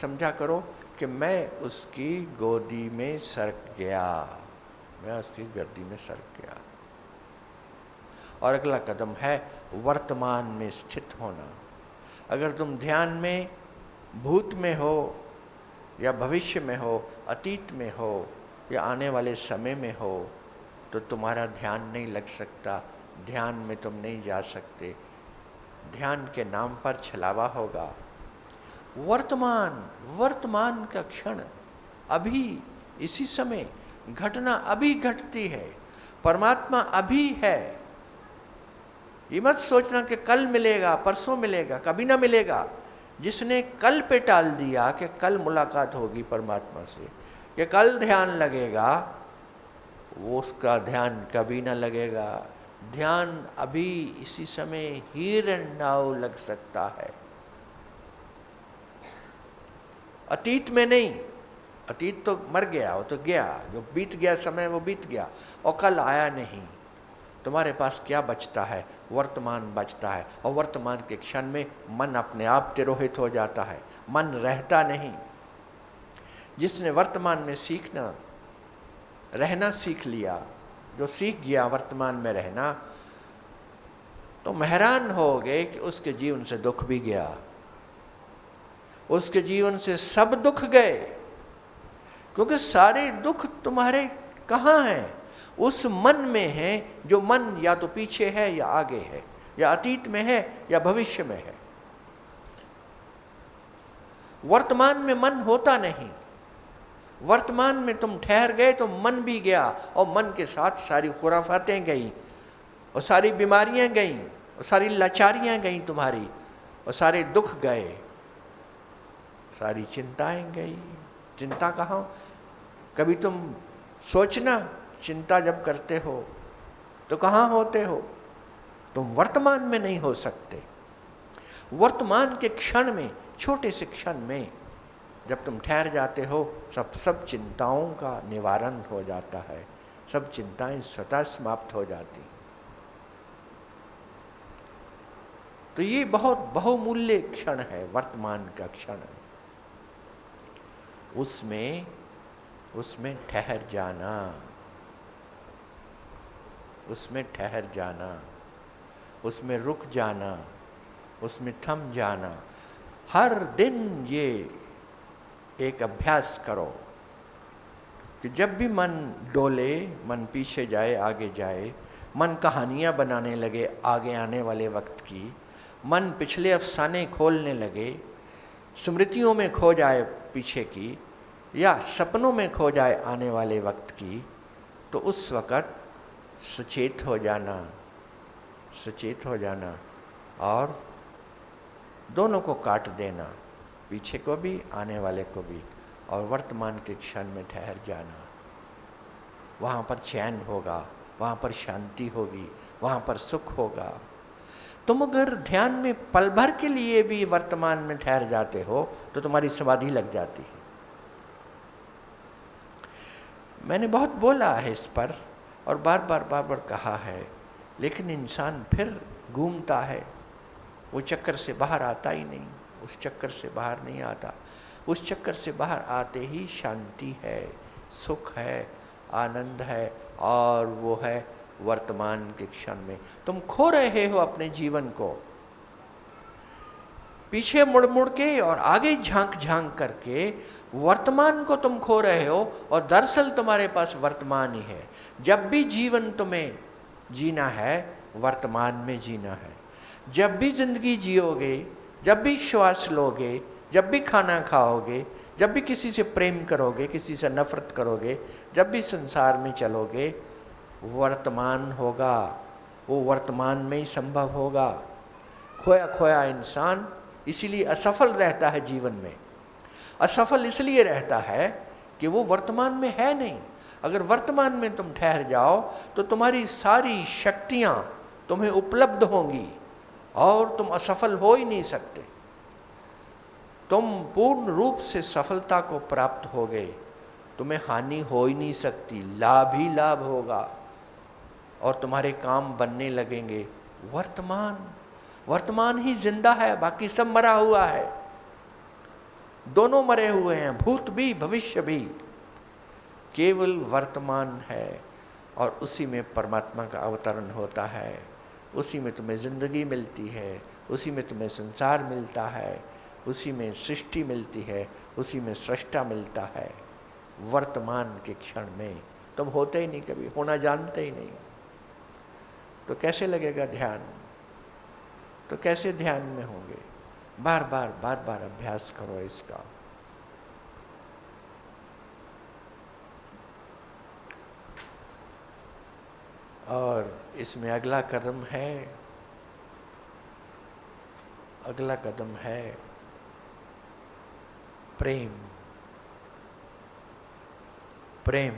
समझा करो कि मैं उसकी गोदी में सरक गया, मैं उसकी गर्दी में सरक गया। और अगला कदम है वर्तमान में स्थित होना। अगर तुम ध्यान में भूत में हो या भविष्य में हो, अतीत में हो या आने वाले समय में हो, तो तुम्हारा ध्यान नहीं लग सकता, ध्यान में तुम नहीं जा सकते। ध्यान के नाम पर छलावा होगा। वर्तमान, वर्तमान का क्षण, अभी, इसी समय, घटना अभी घटती है, परमात्मा अभी है। ये मत सोचना कि कल मिलेगा, परसों मिलेगा, कभी ना मिलेगा। जिसने कल पे टाल दिया कि कल मुलाकात होगी परमात्मा से, कि कल ध्यान लगेगा, वो उसका ध्यान कभी ना लगेगा। ध्यान अभी इसी समय हियर एंड नाउ लग सकता है, अतीत में नहीं। अतीत तो मर गया, वो तो गया, जो बीत गया समय वो बीत गया, और कल आया नहीं। तुम्हारे पास क्या बचता है? वर्तमान बचता है, और वर्तमान के क्षण में मन अपने आप तिरोहित हो जाता है, मन रहता नहीं। जिसने वर्तमान में सीखना रहना सीख लिया, जो सीख गया वर्तमान में रहना, तो हैरान हो गए कि उसके जीवन से दुख भी गया, उसके जीवन से सब दुख गए। क्योंकि सारे दुख तुम्हारे कहाँ हैं? उस मन में है, जो मन या तो पीछे है या आगे है, या अतीत में है या भविष्य में है। वर्तमान में मन होता नहीं। वर्तमान में तुम ठहर गए तो मन भी गया, और मन के साथ सारी खुराफातें गई, और सारी बीमारियां गईं, और सारी लाचारियां गईं तुम्हारी, और सारे दुख गए, सारी चिंताएं गई। चिंता कहाँ? कभी तुम सोचना, चिंता जब करते हो तो कहाँ होते हो? तुम वर्तमान में नहीं हो सकते। वर्तमान के क्षण में, छोटे से क्षण में जब तुम ठहर जाते हो, सब चिंताओं का निवारण हो जाता है, सब चिंताएं स्वतः समाप्त हो जाती। तो ये बहुत बहुमूल्य क्षण है, वर्तमान का क्षण। उसमें ठहर जाना, उसमें ठहर जाना, उसमें रुक जाना, उसमें थम जाना। हर दिन ये एक अभ्यास करो कि जब भी मन डोले, मन पीछे जाए, आगे जाए, मन कहानियां बनाने लगे आगे आने वाले वक्त की, मन पिछले अफसाने खोलने लगे, स्मृतियों में खो जाए पीछे की, या सपनों में खो जाए आने वाले वक्त की, तो उस वक़्त सचेत हो जाना, सचेत हो जाना, और दोनों को काट देना, पीछे को भी, आने वाले को भी, और वर्तमान के क्षण में ठहर जाना। वहाँ पर चैन होगा, वहाँ पर शांति होगी, वहाँ पर सुख होगा। तुम अगर ध्यान में पल भर के लिए भी वर्तमान में ठहर जाते हो तो तुम्हारी समाधि लग जाती है। मैंने बहुत बोला है इस पर, और बार बार कहा है, लेकिन इंसान फिर घूमता है, वो चक्कर से बाहर आता ही नहीं, उस चक्कर से बाहर नहीं आता। उस चक्कर से बाहर आते ही शांति है, सुख है, आनंद है, और वो है वर्तमान के क्षण में। तुम खो रहे हो अपने जीवन को, पीछे मुड़ मुड़ के और आगे झांक झांक करके वर्तमान को तुम खो रहे हो, और दरअसल तुम्हारे पास वर्तमान ही है। जब भी जीवन तुम्हें जीना है, वर्तमान में जीना है। जब भी जिंदगी जियोगे, जब भी श्वास लोगे, जब भी खाना खाओगे, जब भी किसी से प्रेम करोगे, किसी से नफरत करोगे, जब भी संसार में चलोगे, वर्तमान होगा, वो वर्तमान में ही संभव होगा। खोया खोया इंसान इसीलिए असफल रहता है जीवन में। असफल इसलिए रहता है कि वो वर्तमान में है नहीं। अगर वर्तमान में तुम ठहर जाओ तो तुम्हारी सारी शक्तियां तुम्हें उपलब्ध होंगी, और तुम असफल हो ही नहीं सकते। तुम पूर्ण रूप से सफलता को प्राप्त हो गए, तुम्हें हानि हो ही नहीं सकती, लाभ ही लाभ होगा, और तुम्हारे काम बनने लगेंगे। वर्तमान ही जिंदा है, बाकी सब मरा हुआ है। दोनों मरे हुए हैं, भूत भी भविष्य भी। केवल वर्तमान है, और उसी में परमात्मा का अवतरण होता है, उसी में तुम्हें जिंदगी मिलती है, उसी में तुम्हें संसार मिलता है, उसी में सृष्टि मिलती है, उसी में सृष्टा मिलता है। वर्तमान के क्षण में तुम होते ही नहीं, कभी होना जानते ही नहीं, तो कैसे लगेगा ध्यान? तो कैसे ध्यान में होंगे? बार बार अभ्यास करो इसका। और इसमें अगला कदम है प्रेम।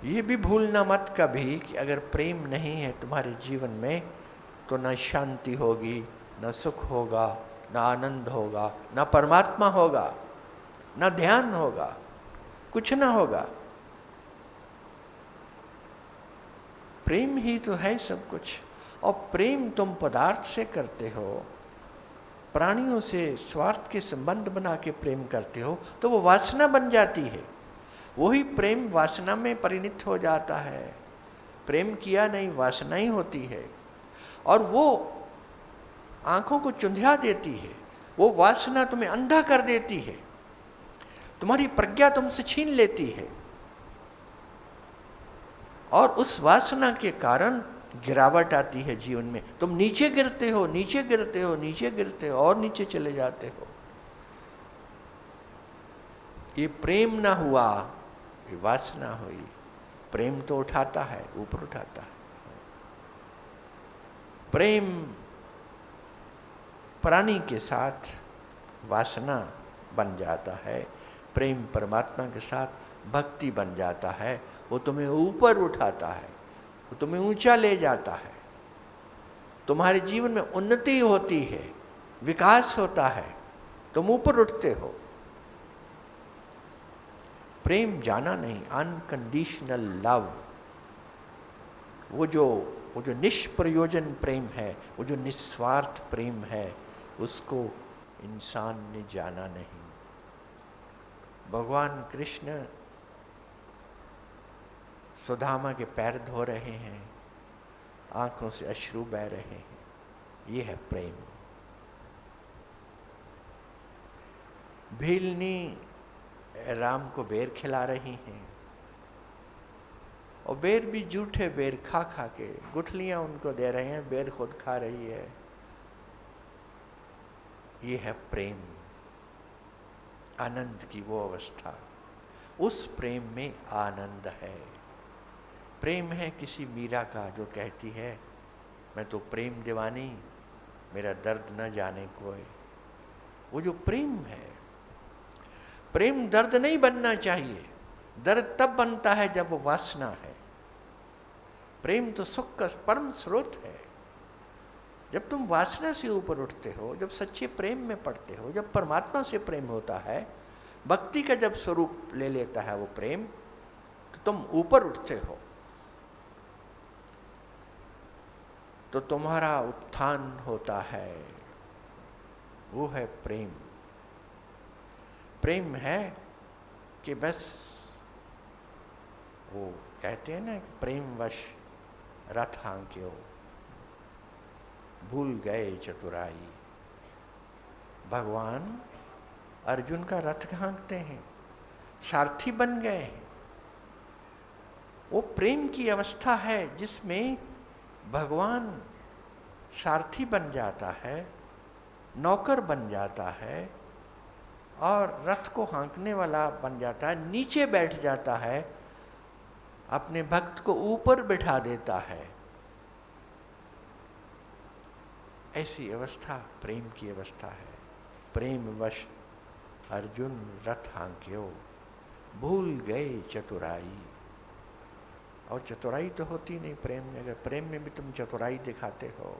ये भी भूलना मत कभी कि अगर प्रेम नहीं है तुम्हारे जीवन में तो न शांति होगी, न सुख होगा, न आनंद होगा, न परमात्मा होगा, न ध्यान होगा, कुछ ना होगा। प्रेम ही तो है सब कुछ। और प्रेम तुम पदार्थ से करते हो, प्राणियों से स्वार्थ के संबंध बना के प्रेम करते हो, तो वो वासना बन जाती है। वही प्रेम वासना में परिणत हो जाता है। प्रेम किया नहीं, वासना ही होती है। और वो आंखों को चुंधिया देती है, वो वासना तुम्हें अंधा कर देती है, तुम्हारी प्रज्ञा तुमसे छीन लेती है। और उस वासना के कारण गिरावट आती है जीवन में। तुम नीचे गिरते हो, नीचे गिरते हो, नीचे गिरते हो और नीचे चले जाते हो। ये प्रेम ना हुआ, ये वासना हुई। प्रेम तो उठाता है, ऊपर उठाता है। प्रेम प्राणी के साथ वासना बन जाता है, प्रेम परमात्मा के साथ भक्ति बन जाता है। वो तुम्हें ऊपर उठाता है, वो तुम्हें ऊंचा ले जाता है, तुम्हारे जीवन में उन्नति होती है, विकास होता है, तुम ऊपर उठते हो। प्रेम जाना नहीं, अनकंडीशनल लव, वो जो निष्प्रयोजन प्रेम है, वो जो निस्वार्थ प्रेम है, उसको इंसान ने जाना नहीं। भगवान कृष्ण सुदामा के पैर धो रहे हैं, आंखों से अश्रु बह रहे हैं। ये है प्रेम। भीलनी राम को बेर खिला रही हैं, और बेर भी जूठे बेर खा खा के गुठलियां उनको दे रहे हैं, बेर खुद खा रही है। ये है प्रेम, आनंद की वो अवस्था। उस प्रेम में आनंद है। प्रेम है किसी मीरा का जो कहती है, मैं तो प्रेम दीवानी, मेरा दर्द न जाने कोई। वो जो प्रेम है, प्रेम दर्द नहीं बनना चाहिए। दर्द तब बनता है जब वो वासना है। प्रेम तो सुख का परम स्रोत है। जब तुम वासना से ऊपर उठते हो, जब सच्चे प्रेम में पड़ते हो, जब परमात्मा से प्रेम होता है, भक्ति का जब स्वरूप ले लेता है वो प्रेम, तो तुम ऊपर उठते हो, तो तुम्हारा उत्थान होता है। वो है प्रेम। प्रेम है कि बस वो कहते हैं ना, प्रेमवश रथ हाँक्यो, भूल गए चतुराई। भगवान अर्जुन का रथ हाँकते हैं, सारथी बन गए हैं। वो प्रेम की अवस्था है जिसमें भगवान सारथी बन जाता है, नौकर बन जाता है, और रथ को हाँकने वाला बन जाता है, नीचे बैठ जाता है, अपने भक्त को ऊपर बिठा देता है। ऐसी अवस्था प्रेम की अवस्था है। प्रेमवश अर्जुन रथ हाँक्यो, भूल गए चतुराई। और चतुराई तो होती नहीं प्रेम में। अगर प्रेम में भी तुम चतुराई दिखाते हो,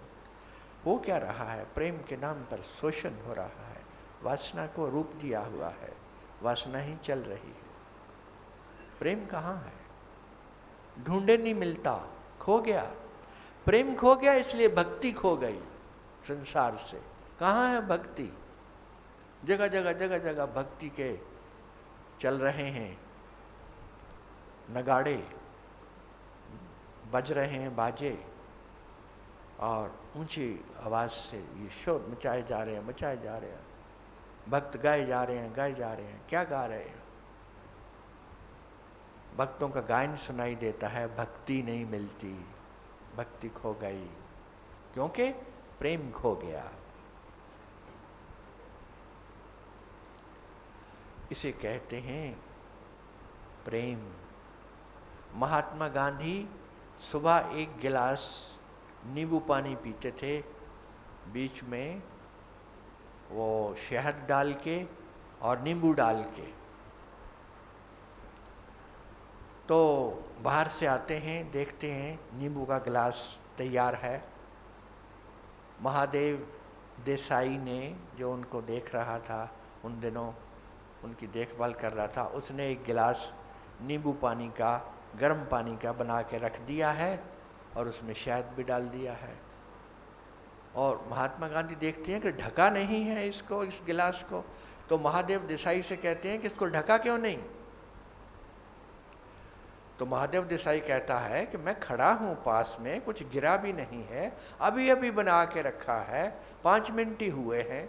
वो क्या रहा है? प्रेम के नाम पर शोषण हो रहा है, वासना को रूप दिया हुआ है, वासना ही चल रही है। प्रेम कहाँ है? ढूंढे नहीं मिलता, खो गया। प्रेम खो गया, इसलिए भक्ति खो गई संसार से। कहाँ है भक्ति? जगह जगह जगह जगह भक्ति के चल रहे हैं नगाड़े, बज रहे हैं बाजे, और ऊंची आवाज से ये शोर मचाए जा रहे हैं, मचाए जा रहे हैं। भक्त गाए जा रहे हैं, गाए जा रहे हैं। क्या गा रहे हैं? भक्तों का गायन सुनाई देता है, भक्ति नहीं मिलती, भक्ति खो गई, क्योंकि प्रेम खो गया। इसे कहते हैं प्रेम। महात्मा गांधी सुबह एक गिलास नींबू पानी पीते थे, बीच में वो शहद डाल के और नींबू डाल के। तो बाहर से आते हैं, देखते हैं नींबू का गिलास तैयार है। महादेव देसाई ने, जो उनको देख रहा था उन दिनों, उनकी देखभाल कर रहा था, उसने एक गिलास नींबू पानी का, गर्म पानी का बना के रख दिया है। और उसमें शहद भी डाल दिया है। और महात्मा गांधी देखते हैं कि ढका नहीं है इसको, इस गिलास को, तो महादेव देसाई से कहते हैं कि इसको ढका क्यों नहीं। तो महादेव देसाई कहता है कि मैं खड़ा हूं पास में, कुछ गिरा भी नहीं है, अभी अभी बना के रखा है, 5 मिनट ही हुए हैं,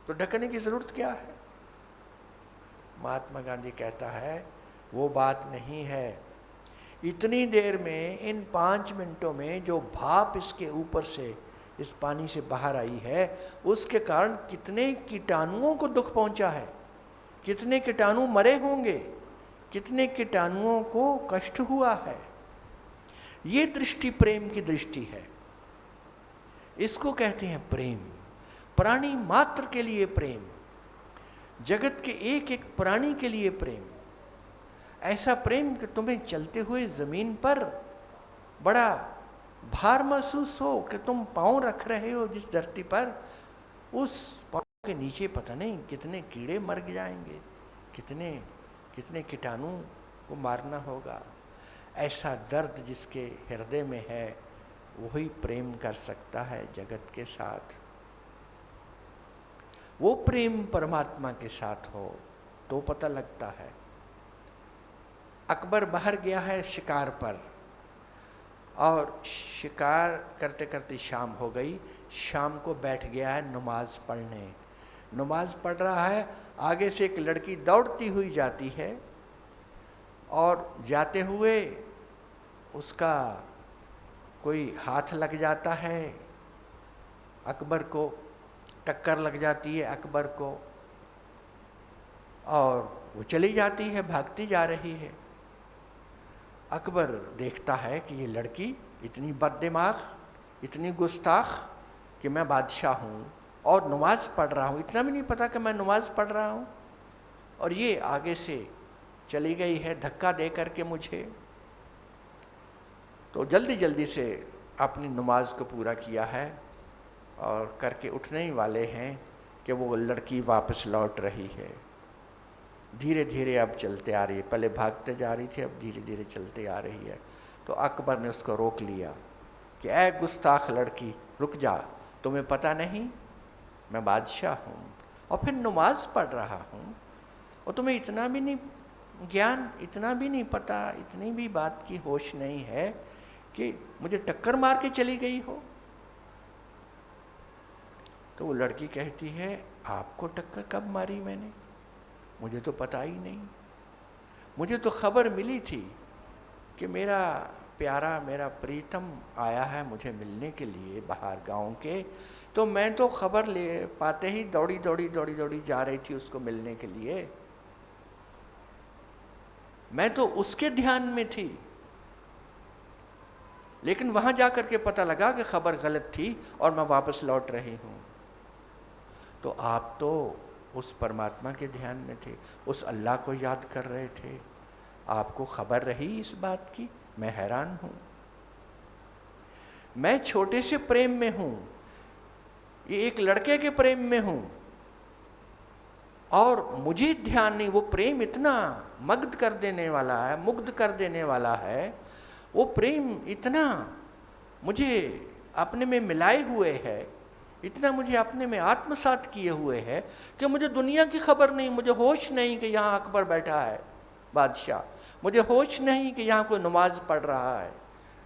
तो ढकने की जरूरत क्या है। महात्मा गांधी कहता है वो बात नहीं है, इतनी देर में, इन 5 मिनटों में जो भाप इसके ऊपर से, इस पानी से बाहर आई है, उसके कारण कितने कीटाणुओं को दुख पहुंचा है, कितने कीटाणु मरे होंगे, कितने कीटाणुओं को कष्ट हुआ है। ये दृष्टि प्रेम की दृष्टि है, इसको कहते हैं प्रेम। प्राणी मात्र के लिए प्रेम, जगत के एक एक प्राणी के लिए प्रेम। ऐसा प्रेम कि तुम्हें चलते हुए जमीन पर बड़ा भार महसूस हो कि तुम पांव रख रहे हो जिस धरती पर, उस पांव के नीचे पता नहीं कितने कीड़े मर जाएंगे, कितने कितने कीटाणु को मारना होगा। ऐसा दर्द जिसके हृदय में है, वही प्रेम कर सकता है जगत के साथ। वो प्रेम परमात्मा के साथ हो तो पता लगता है। अकबर बाहर गया है शिकार पर, और शिकार करते करते शाम हो गई। शाम को बैठ गया है नमाज पढ़ने। नमाज पढ़ रहा है, आगे से एक लड़की दौड़ती हुई जाती है, और जाते हुए उसका कोई हाथ लग जाता है, अकबर को टक्कर लग जाती है अकबर को, और वो चली जाती है, भागती जा रही है। अकबर देखता है कि ये लड़की इतनी बददिमाग, इतनी गुस्ताख कि मैं बादशाह हूँ और नमाज पढ़ रहा हूँ, इतना भी नहीं पता कि मैं नमाज पढ़ रहा हूँ, और ये आगे से चली गई है धक्का दे करके मुझे। तो जल्दी जल्दी से अपनी नमाज को पूरा किया है और करके उठने ही वाले हैं कि वो लड़की वापस लौट रही है। धीरे धीरे अब चलते आ रही है, पहले भागते जा रही थी, अब धीरे धीरे चलते आ रही है। तो अकबर ने उसको रोक लिया कि ऐ गुस्ताख लड़की, रुक जा, तुम्हें पता नहीं मैं बादशाह हूँ और फिर नमाज पढ़ रहा हूँ, और तुम्हें इतना भी नहीं ज्ञान, इतना भी नहीं पता, इतनी भी बात की होश नहीं है कि मुझे टक्कर मार के चली गई हो। तो वो लड़की कहती है, आपको टक्कर कब मारी मैंने, मुझे तो पता ही नहीं। मुझे तो खबर मिली थी कि मेरा प्यारा, मेरा प्रीतम आया है मुझे मिलने के लिए बाहर गांव के, तो मैं तो खबर ले पाते ही दौड़ी दौड़ी दौड़ी दौड़ी जा रही थी उसको मिलने के लिए। मैं तो उसके ध्यान में थी, लेकिन वहां जाकर के पता लगा कि खबर गलत थी और मैं वापस लौट रही हूं। तो आप तो उस परमात्मा के ध्यान में थे, उस अल्लाह को याद कर रहे थे, आपको खबर रही इस बात की, मैं हैरान हूं। मैं छोटे से प्रेम में हूं, ये एक लड़के के प्रेम में हूं, और मुझे ध्यान नहीं। वो प्रेम इतना मग्ध कर देने वाला है, मुग्ध कर देने वाला है, वो प्रेम इतना मुझे अपने में मिलाए हुए है, इतना मुझे अपने में आत्मसात किए हुए है कि मुझे दुनिया की खबर नहीं, मुझे होश नहीं कि यहाँ अकबर बैठा है बादशाह, मुझे होश नहीं कि यहाँ कोई नमाज पढ़ रहा है।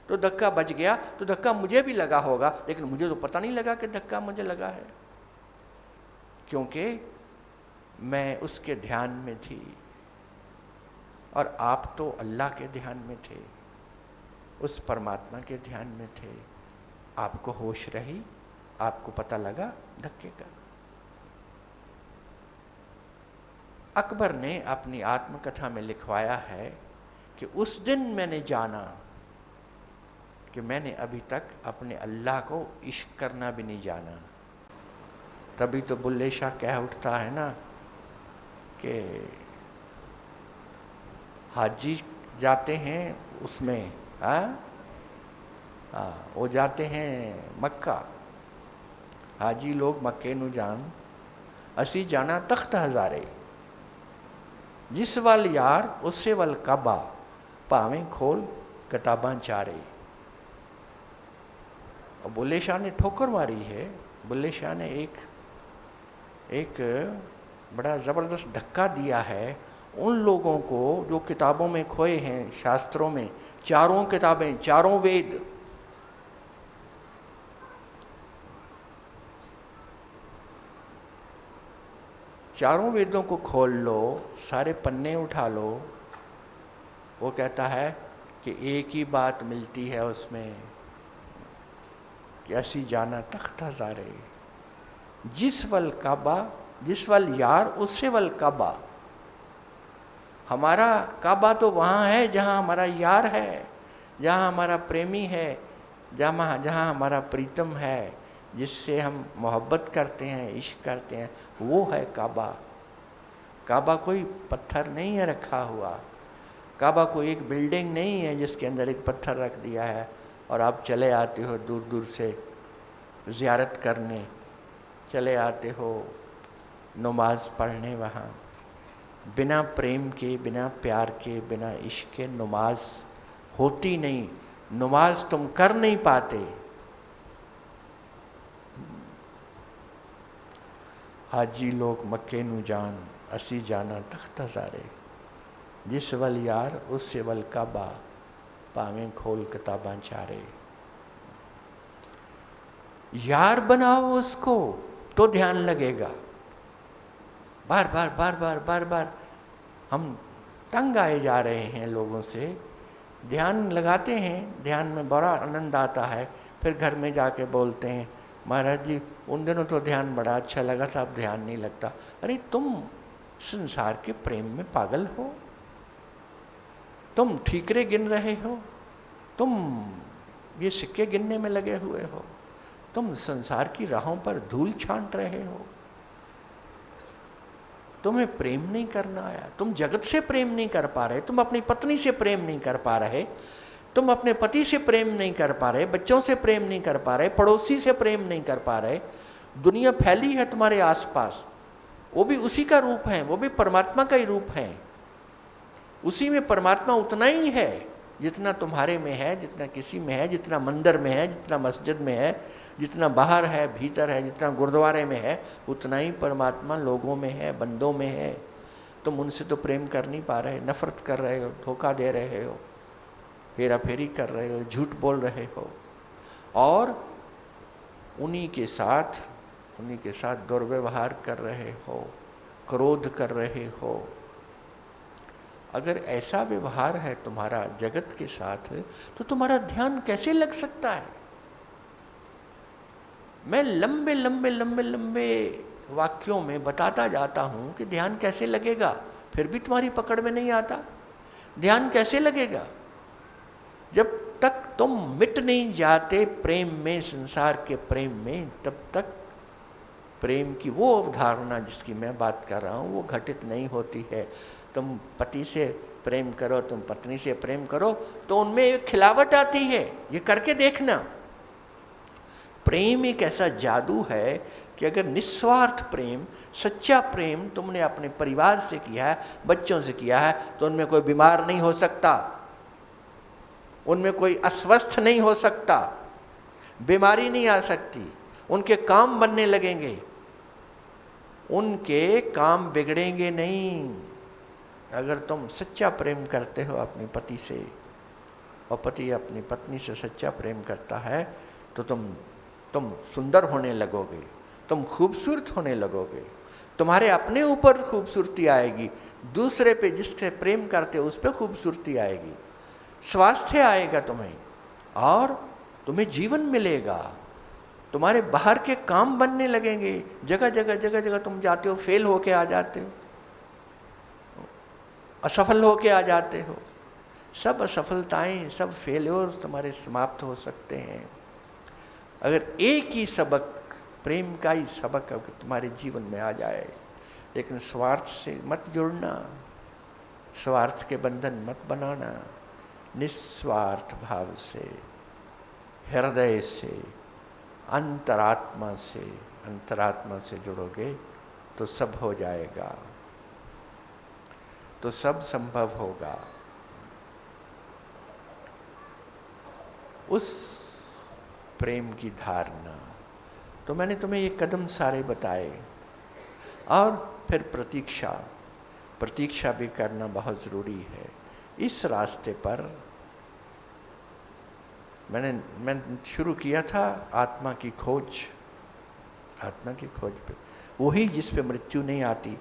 तो धक्का बज गया तो धक्का मुझे भी लगा होगा, लेकिन मुझे तो पता नहीं लगा कि धक्का मुझे लगा है, क्योंकि मैं उसके ध्यान में थी और आप तो अल्लाह के ध्यान में थे, उस परमात्मा के ध्यान में थे। आपको होश रही, आपको पता लगा धक्के का। अकबर ने अपनी आत्मकथा में लिखवाया है कि उस दिन मैंने जाना कि मैंने अभी तक अपने अल्लाह को इश्क करना भी नहीं जाना। तभी तो बुल्ले शाह कह उठता है ना कि हाजी जाते हैं उसमें, वो जाते हैं मक्का, हाजी लोग मक्के नू जान, असी जाना तख्त हजारे, जिस वल यार उसे वल काबा, भावें खोल किताबां चारे। और बुल्ले शाह ने ठोकर मारी है। बुल्ले शाह ने एक बड़ा ज़बरदस्त धक्का दिया है उन लोगों को जो किताबों में खोए हैं, शास्त्रों में, चारों किताबें, चारों वेद, चारों वेदों को खोल लो, सारे पन्ने उठा लो, वो कहता है कि एक ही बात मिलती है उसमें कि असी जाना तख्त हज़ारे, जिस वल काबा, जिस वल यार उससे वल काबा। हमारा काबा तो वहाँ है जहाँ हमारा यार है, जहाँ हमारा प्रेमी है, जहाँ हमारा प्रीतम है, जिससे हम मोहब्बत करते हैं, इश्क करते हैं, वो है काबा। काबा कोई पत्थर नहीं है रखा हुआ, काबा कोई एक बिल्डिंग नहीं है जिसके अंदर एक पत्थर रख दिया है और आप चले आते हो दूर दूर से ज़ियारत करने, चले आते हो नमाज पढ़ने वहाँ। बिना प्रेम के, बिना प्यार के, बिना इश्क के नमाज होती नहीं, नमाज तुम कर नहीं पाते। हाजी लोग मक्के नू जान, असी जाना तख्त हज़ारे, जिस वल यार उससे वल काबा, पावें खोल किताबां चारे। यार बनाओ उसको तो ध्यान लगेगा। बार बार बार बार बार बार हम तंग आए जा रहे हैं लोगों से, ध्यान लगाते हैं, ध्यान में बड़ा आनंद आता है, फिर घर में जाके बोलते हैं महाराज जी उन दिनों तो ध्यान बड़ा अच्छा लगा था, अब ध्यान नहीं लगता। अरे तुम संसार के प्रेम में पागल हो, तुम ठीकरे गिन रहे हो, तुम ये सिक्के गिनने में लगे हुए हो, तुम संसार की राहों पर धूल छांट रहे हो, तुम्हें प्रेम नहीं करना आया, तुम जगत से प्रेम नहीं कर पा रहे, तुम अपनी पत्नी से प्रेम नहीं कर पा रहे, तुम अपने पति से प्रेम नहीं कर पा रहे, बच्चों से प्रेम नहीं कर पा रहे, पड़ोसी से प्रेम नहीं कर पा रहे। दुनिया फैली है तुम्हारे आसपास, वो भी उसी का रूप है, वो भी परमात्मा का ही रूप है। उसी में परमात्मा उतना ही है जितना तुम्हारे में है, जितना किसी में है, जितना मंदिर में है, जितना मस्जिद में है, जितना बाहर है, भीतर है, जितना गुरुद्वारे में है, उतना ही परमात्मा लोगों में है, बंदों में है। तुम उनसे तो प्रेम कर नहीं पा रहे, नफरत कर रहे हो, धोखा दे रहे हो, हेरा फेरी कर रहे हो, झूठ बोल रहे हो, और उन्हीं के साथ दुर्व्यवहार कर रहे हो, क्रोध कर रहे हो। अगर ऐसा व्यवहार है तुम्हारा जगत के साथ, तो तुम्हारा ध्यान कैसे लग सकता है? मैं लंबे लंबे लंबे लंबे वाक्यों में बताता जाता हूं कि ध्यान कैसे लगेगा, फिर भी तुम्हारी पकड़ में नहीं आता। ध्यान कैसे लगेगा? जब तक तुम मिट नहीं जाते प्रेम में, संसार के प्रेम में, तब तक प्रेम की वो अवधारणा जिसकी मैं बात कर रहा हूं वो घटित नहीं होती है। तुम पति से प्रेम करो, तुम पत्नी से प्रेम करो, तो उनमें एक खिलावट आती है, ये करके देखना। प्रेम एक ऐसा जादू है कि अगर निस्वार्थ प्रेम, सच्चा प्रेम तुमने अपने परिवार से किया है, बच्चों से किया है, तो उनमें कोई बीमार नहीं हो सकता, उनमें कोई अस्वस्थ नहीं हो सकता, बीमारी नहीं आ सकती, उनके काम बनने लगेंगे, उनके काम बिगड़ेंगे नहीं। अगर तुम सच्चा प्रेम करते हो अपने पति से, और पति अपनी पत्नी से सच्चा प्रेम करता है, तो तुम सुंदर होने लगोगे, तुम खूबसूरत होने लगोगे, तुम्हारे अपने ऊपर खूबसूरती आएगी, दूसरे पे जिससे प्रेम करते हो उस पर खूबसूरती आएगी, स्वास्थ्य आएगा तुम्हें, और तुम्हें जीवन मिलेगा, तुम्हारे बाहर के काम बनने लगेंगे। जगह जगह जगह जगह तुम जाते हो, फेल होके आ जाते हो, असफल होके आ जाते हो। सब असफलताएं, सब फेल्योर्स तुम्हारे समाप्त हो सकते हैं अगर एक ही सबक, प्रेम का ही सबक अगर तुम्हारे जीवन में आ जाए। लेकिन स्वार्थ से मत जुड़ना, स्वार्थ के बंधन मत बनाना, निस्वार्थ भाव से, हृदय से, अंतरात्मा से जुड़ोगे तो सब हो जाएगा, तो सब संभव होगा। प्रेम की धारणा। तो मैंने तुम्हें ये कदम सारे बताए। और फिर प्रतीक्षा, प्रतीक्षा भी करना बहुत ज़रूरी है। इस रास्ते पर मैं शुरू किया था आत्मा की खोज, आत्मा की खोज पे, वही जिस पे मृत्यु नहीं आती,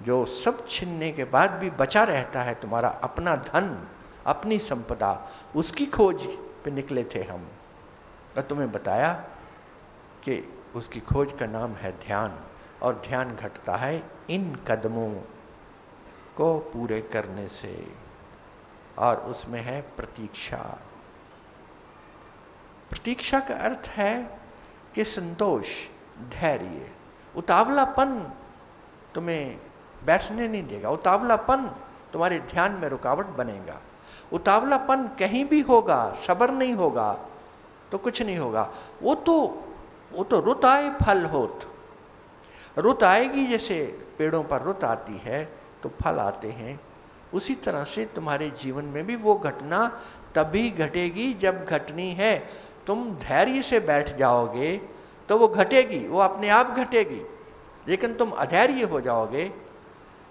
जो सब छीनने के बाद भी बचा रहता है, तुम्हारा अपना धन, अपनी संपदा, उसकी खोज पे निकले थे हम। और तुम्हें बताया कि उसकी खोज का नाम है ध्यान, और ध्यान घटता है इन कदमों को पूरे करने से, और उसमें है प्रतीक्षा। प्रतीक्षा का अर्थ है कि संतोष, धैर्य, उतावलापन तुम्हें बैठने नहीं देगा। उतावलापन तुम्हारे ध्यान में रुकावट बनेगा। उतावलापन कहीं भी होगा, सब्र नहीं होगा तो कुछ नहीं होगा। वो तो रुत आए फल होत, रुत आएगी। जैसे पेड़ों पर रुत आती है तो फल आते हैं, उसी तरह से तुम्हारे जीवन में भी वो घटना तभी घटेगी जब घटनी है। तुम धैर्य से बैठ जाओगे तो वो घटेगी, वो अपने आप घटेगी। लेकिन तुम अधैर्य हो जाओगे,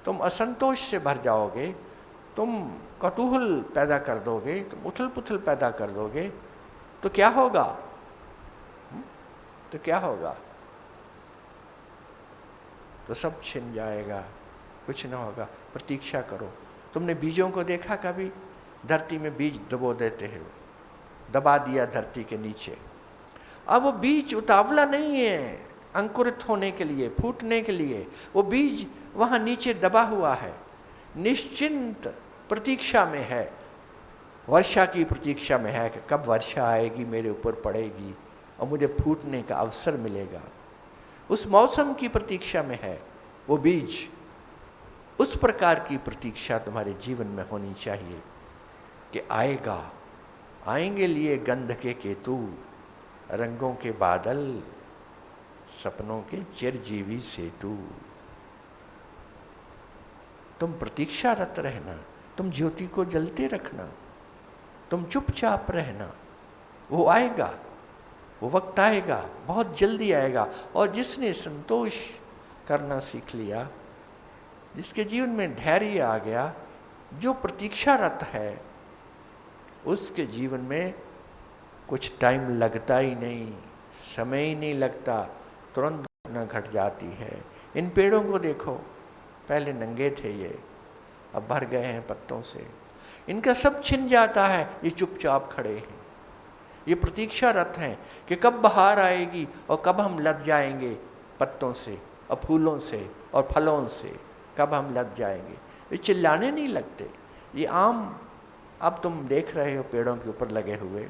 तुम असंतोष से भर जाओगे, तुम कौतूहल पैदा कर दोगे, तुम उथल पुथल पैदा कर दोगे, तो क्या होगा? तो क्या होगा? तो सब छिन जाएगा, कुछ ना होगा। प्रतीक्षा करो। तुमने बीजों को देखा कभी? धरती में बीज दबो देते हैं, दबा दिया धरती के नीचे। अब वो बीज उतावला नहीं है अंकुरित होने के लिए, फूटने के लिए। वो बीज वहां नीचे दबा हुआ है, निश्चिंत प्रतीक्षा में है, वर्षा की प्रतीक्षा में है कि कब वर्षा आएगी, मेरे ऊपर पड़ेगी और मुझे फूटने का अवसर मिलेगा। उस मौसम की प्रतीक्षा में है वो बीज। उस प्रकार की प्रतीक्षा तुम्हारे जीवन में होनी चाहिए कि आएगा, आएंगे लिए गंध के केतु, रंगों के बादल, सपनों के चिरजीवी सेतु। तुम प्रतीक्षारत रहना, तुम ज्योति को जलते रखना, तुम चुपचाप रहना। वो आएगा, वो वक्त आएगा, बहुत जल्दी आएगा। और जिसने संतोष करना सीख लिया, जिसके जीवन में धैर्य आ गया, जो प्रतीक्षारत है, उसके जीवन में कुछ टाइम लगता ही नहीं, समय ही नहीं लगता, तुरंत घटना घट जाती है। इन पेड़ों को देखो, पहले नंगे थे ये, अब भर गए हैं पत्तों से। इनका सब छिन जाता है, ये चुपचाप खड़े हैं। ये प्रतीक्षारत हैं कि कब बहार आएगी और कब हम लग जाएंगे पत्तों से और फूलों से और फलों से, कब हम लग जाएंगे। ये चिल्लाने नहीं लगते। ये आम अब तुम देख रहे हो पेड़ों के ऊपर लगे हुए,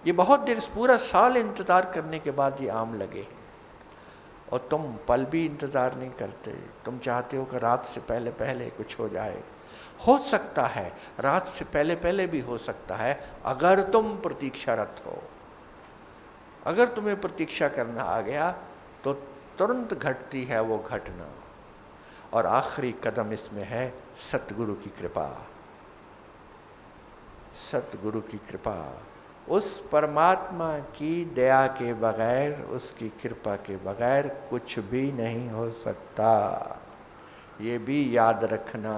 ये बहुत देर, पूरा साल इंतजार करने के बाद ये आम लगे हैं। और तुम पल भी इंतजार नहीं करते, तुम चाहते हो कि रात से पहले पहले कुछ हो जाए। हो सकता है रात से पहले पहले भी हो सकता है, अगर तुम प्रतीक्षारत हो। अगर तुम्हें प्रतीक्षा करना आ गया तो तुरंत घटती है वो घटना। और आखिरी कदम इसमें है सतगुरु की कृपा। सतगुरु की कृपा, उस परमात्मा की दया के बगैर, उसकी कृपा के बगैर कुछ भी नहीं हो सकता। ये भी याद रखना।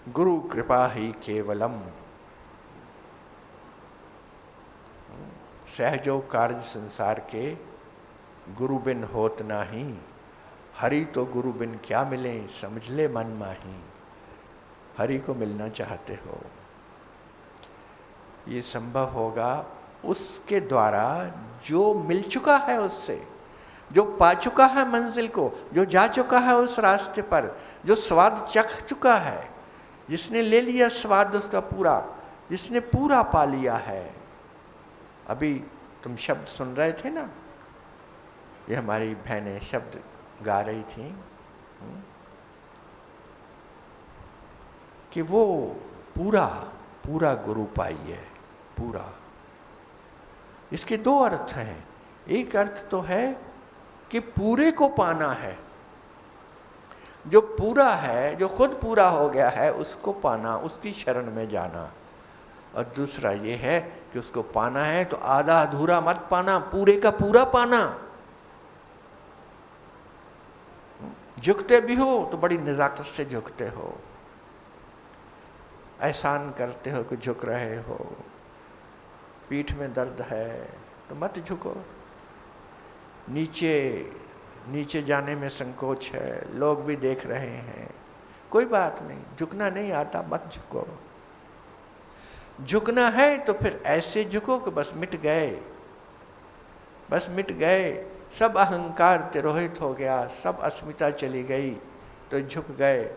गुरु कृपा ही केवलम, सहजो कार्य संसार के, गुरु बिन होत नाही। हरि तो गुरु बिन क्या मिले, समझ ले मन माही। हरि को मिलना चाहते हो, ये संभव होगा उसके द्वारा जो मिल चुका है उससे, जो पा चुका है मंजिल को, जो जा चुका है उस रास्ते पर, जो स्वाद चख चुका है, जिसने ले लिया स्वाद उसका पूरा, जिसने पूरा पा लिया है। अभी तुम शब्द सुन रहे थे ना, ये हमारी बहनें शब्द गा रही थी कि वो पूरा पूरा गुरु पाई है, पूरा। इसके दो अर्थ हैं। एक अर्थ तो है कि पूरे को पाना है, जो पूरा है, जो खुद पूरा हो गया है, उसको पाना, उसकी शरण में जाना। और दूसरा ये है कि उसको पाना है तो आधा अधूरा मत पाना, पूरे का पूरा पाना। झुकते भी हो तो बड़ी नजाकत से झुकते हो, एहसान करते हो कि झुक रहे हो। पीठ में दर्द है तो मत झुको, नीचे नीचे जाने में संकोच है, लोग भी देख रहे हैं, कोई बात नहीं, झुकना नहीं आता मत झुको। झुकना है तो फिर ऐसे झुको कि बस मिट गए, बस मिट गए, सब अहंकार तिरोहित हो गया, सब अस्मिता चली गई तो झुक गए।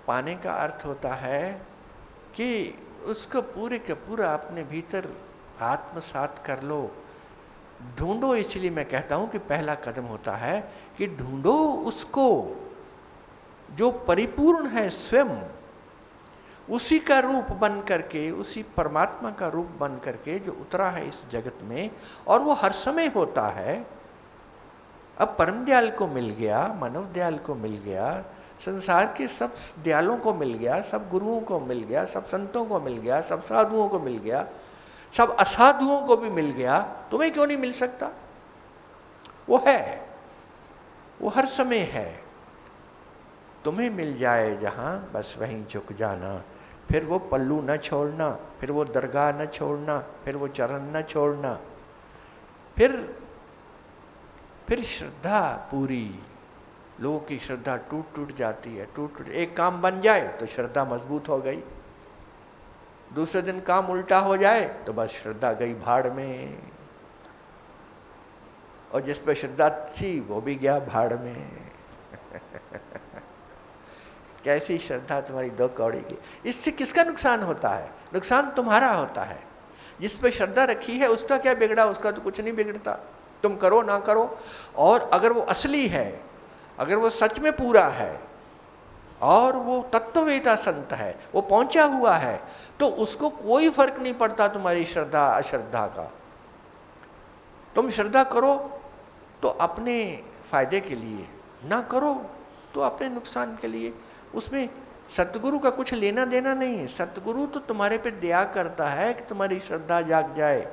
पाने का अर्थ होता है कि उसको पूरे का पूरा अपने भीतर आत्मसात कर लो। ढूंढो, इसलिए मैं कहता हूं कि पहला कदम होता है कि ढूंढो उसको जो परिपूर्ण है, स्वयं उसी का रूप बन करके, उसी परमात्मा का रूप बन करके जो उतरा है इस जगत में, और वो हर समय होता है। अब परम दयाल को मिल गया, मानव दयाल को मिल गया, संसार के सब दयालों को मिल गया, सब गुरुओं को मिल गया, सब संतों को मिल गया, सब साधुओं को मिल गया, सब असाधुओं को भी मिल गया, तुम्हें क्यों नहीं मिल सकता? वो है, वो हर समय है। तुम्हें मिल जाए जहां, बस वहीं झुक जाना। फिर वो पल्लू न छोड़ना, फिर वो दरगाह न छोड़ना, फिर वो चरण न छोड़ना। फिर श्रद्धा पूरी। लोगों की श्रद्धा टूट टूट जाती है, टूट एक काम बन जाए तो श्रद्धा मजबूत हो गई, दूसरे दिन काम उल्टा हो जाए तो बस श्रद्धा गई भाड़ में, और जिस पे श्रद्धा थी वो भी गया भाड़ में। कैसी श्रद्धा तुम्हारी दो कौड़ी की। इससे किसका नुकसान होता है? नुकसान तुम्हारा होता है। जिस पे श्रद्धा रखी है उसका क्या बिगड़ा? उसका तो कुछ नहीं बिगड़ता, तुम करो ना करो। और अगर वो असली है, अगर वो सच में पूरा है और वो तत्ववेता संत है, वो पहुंचा हुआ है, तो उसको कोई फर्क नहीं पड़ता तुम्हारी श्रद्धा अश्रद्धा का। तुम श्रद्धा करो तो अपने फायदे के लिए, ना करो तो अपने नुकसान के लिए। उसमें सतगुरु का कुछ लेना देना नहीं है। सतगुरु तो तुम्हारे पे दया करता है कि तुम्हारी श्रद्धा जाग जाए।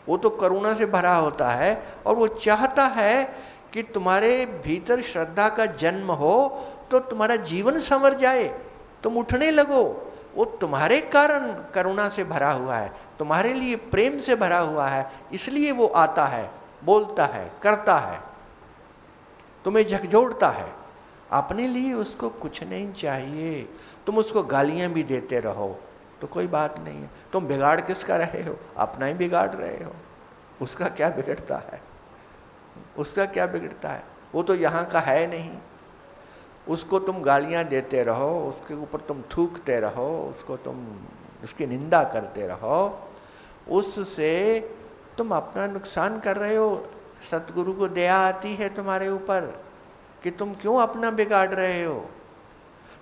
वो तो करुणा से भरा होता है और वो चाहता है कि तुम्हारे भीतर श्रद्धा का जन्म हो तो तुम्हारा जीवन संवर जाए, तुम उठने लगो। वो तुम्हारे कारण करुणा से भरा हुआ है, तुम्हारे लिए प्रेम से भरा हुआ है, इसलिए वो आता है, बोलता है, करता है, तुम्हें झकझोरता है। अपने लिए उसको कुछ नहीं चाहिए। तुम उसको गालियां भी देते रहो तो कोई बात नहीं है। तुम बिगाड़ किसका रहे हो? अपना ही बिगाड़ रहे हो। उसका क्या बिगड़ता है? उसका क्या बिगड़ता है? वो तो यहाँ का है नहीं। उसको तुम गालियां देते रहो, उसके ऊपर तुम थूकते रहो, उसको तुम उसकी निंदा करते रहो, उससे तुम अपना नुकसान कर रहे हो। सतगुरु को दया आती है तुम्हारे ऊपर कि तुम क्यों अपना बिगाड़ रहे हो।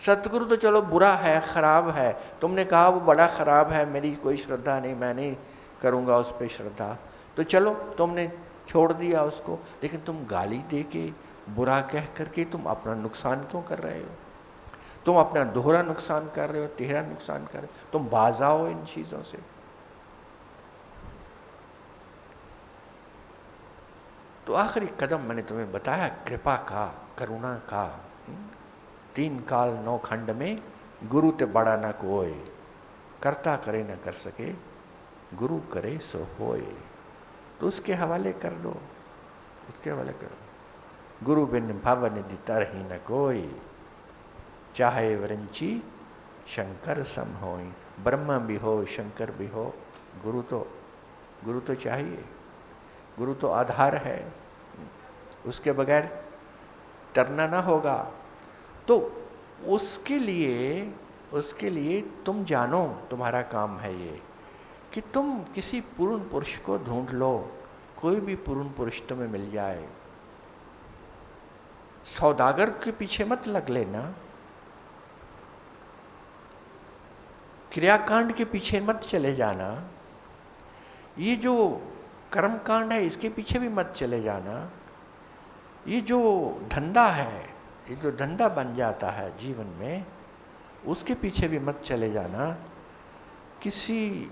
सतगुरु तो चलो बुरा है, खराब है, तुमने कहा वो बड़ा खराब है, मेरी कोई श्रद्धा नहीं, मैं नहीं करूँगा उस पर श्रद्धा, तो चलो तुमने छोड़ दिया उसको। लेकिन तुम गाली दे के, बुरा कह करके तुम अपना नुकसान क्यों कर रहे हो? तुम अपना दोहरा नुकसान कर रहे हो, तिहरा नुकसान कर रहे हो। तुम बाज आओ इन चीज़ों से। तो आखिरी कदम मैंने तुम्हें बताया कृपा का, करुणा का। 3 काल 9 खंड में गुरु ते बड़ा ना कोय, करता करे न कर सके, गुरु करे सो होए। तो उसके हवाले कर दो, उसके हवाले करो। गुरु बिन भव निधि तरहि न कोई, चाहे वरंची शंकर सम होई। ब्रह्मा भी हो, शंकर भी हो, गुरु तो चाहिए। गुरु तो आधार है, उसके बगैर तरना ना होगा। तो उसके लिए तुम जानो, तुम्हारा काम है ये कि तुम किसी पूर्ण पुरुष को ढूंढ लो। कोई भी पूर्ण पुरुष तुम्हें मिल जाए। सौदागर के पीछे मत लग लेना, क्रियाकांड के पीछे मत चले जाना, ये जो कर्मकांड है इसके पीछे भी मत चले जाना। ये जो धंधा है ये जो धंधा बन जाता है जीवन में, उसके पीछे भी मत चले जाना। किसी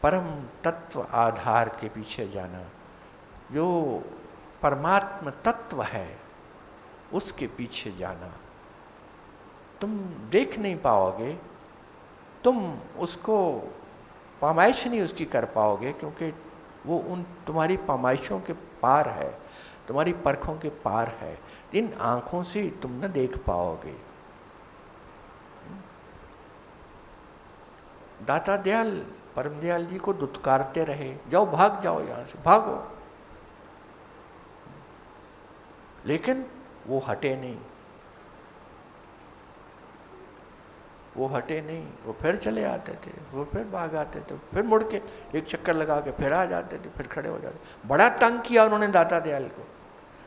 परम तत्व आधार के पीछे जाना, जो परमात्म तत्व है उसके पीछे जाना। तुम देख नहीं पाओगे, तुम उसको पामाइश नहीं उसकी कर पाओगे, क्योंकि वो उन तुम्हारी पामाइशों के पार है, तुम्हारी परखों के पार है। इन आंखों से तुम न देख पाओगे। दाता दयाल परम दयाल जी को दुत्कारते रहे, जाओ भाग जाओ यहां से, भागो। लेकिन वो हटे नहीं, वो हटे नहीं, वो फिर चले आते थे, वो फिर भाग आते थे, फिर मुड़ के एक चक्कर लगा के फिर आ जाते थे, फिर खड़े हो जाते। बड़ा तंग किया उन्होंने दाता दयाल को,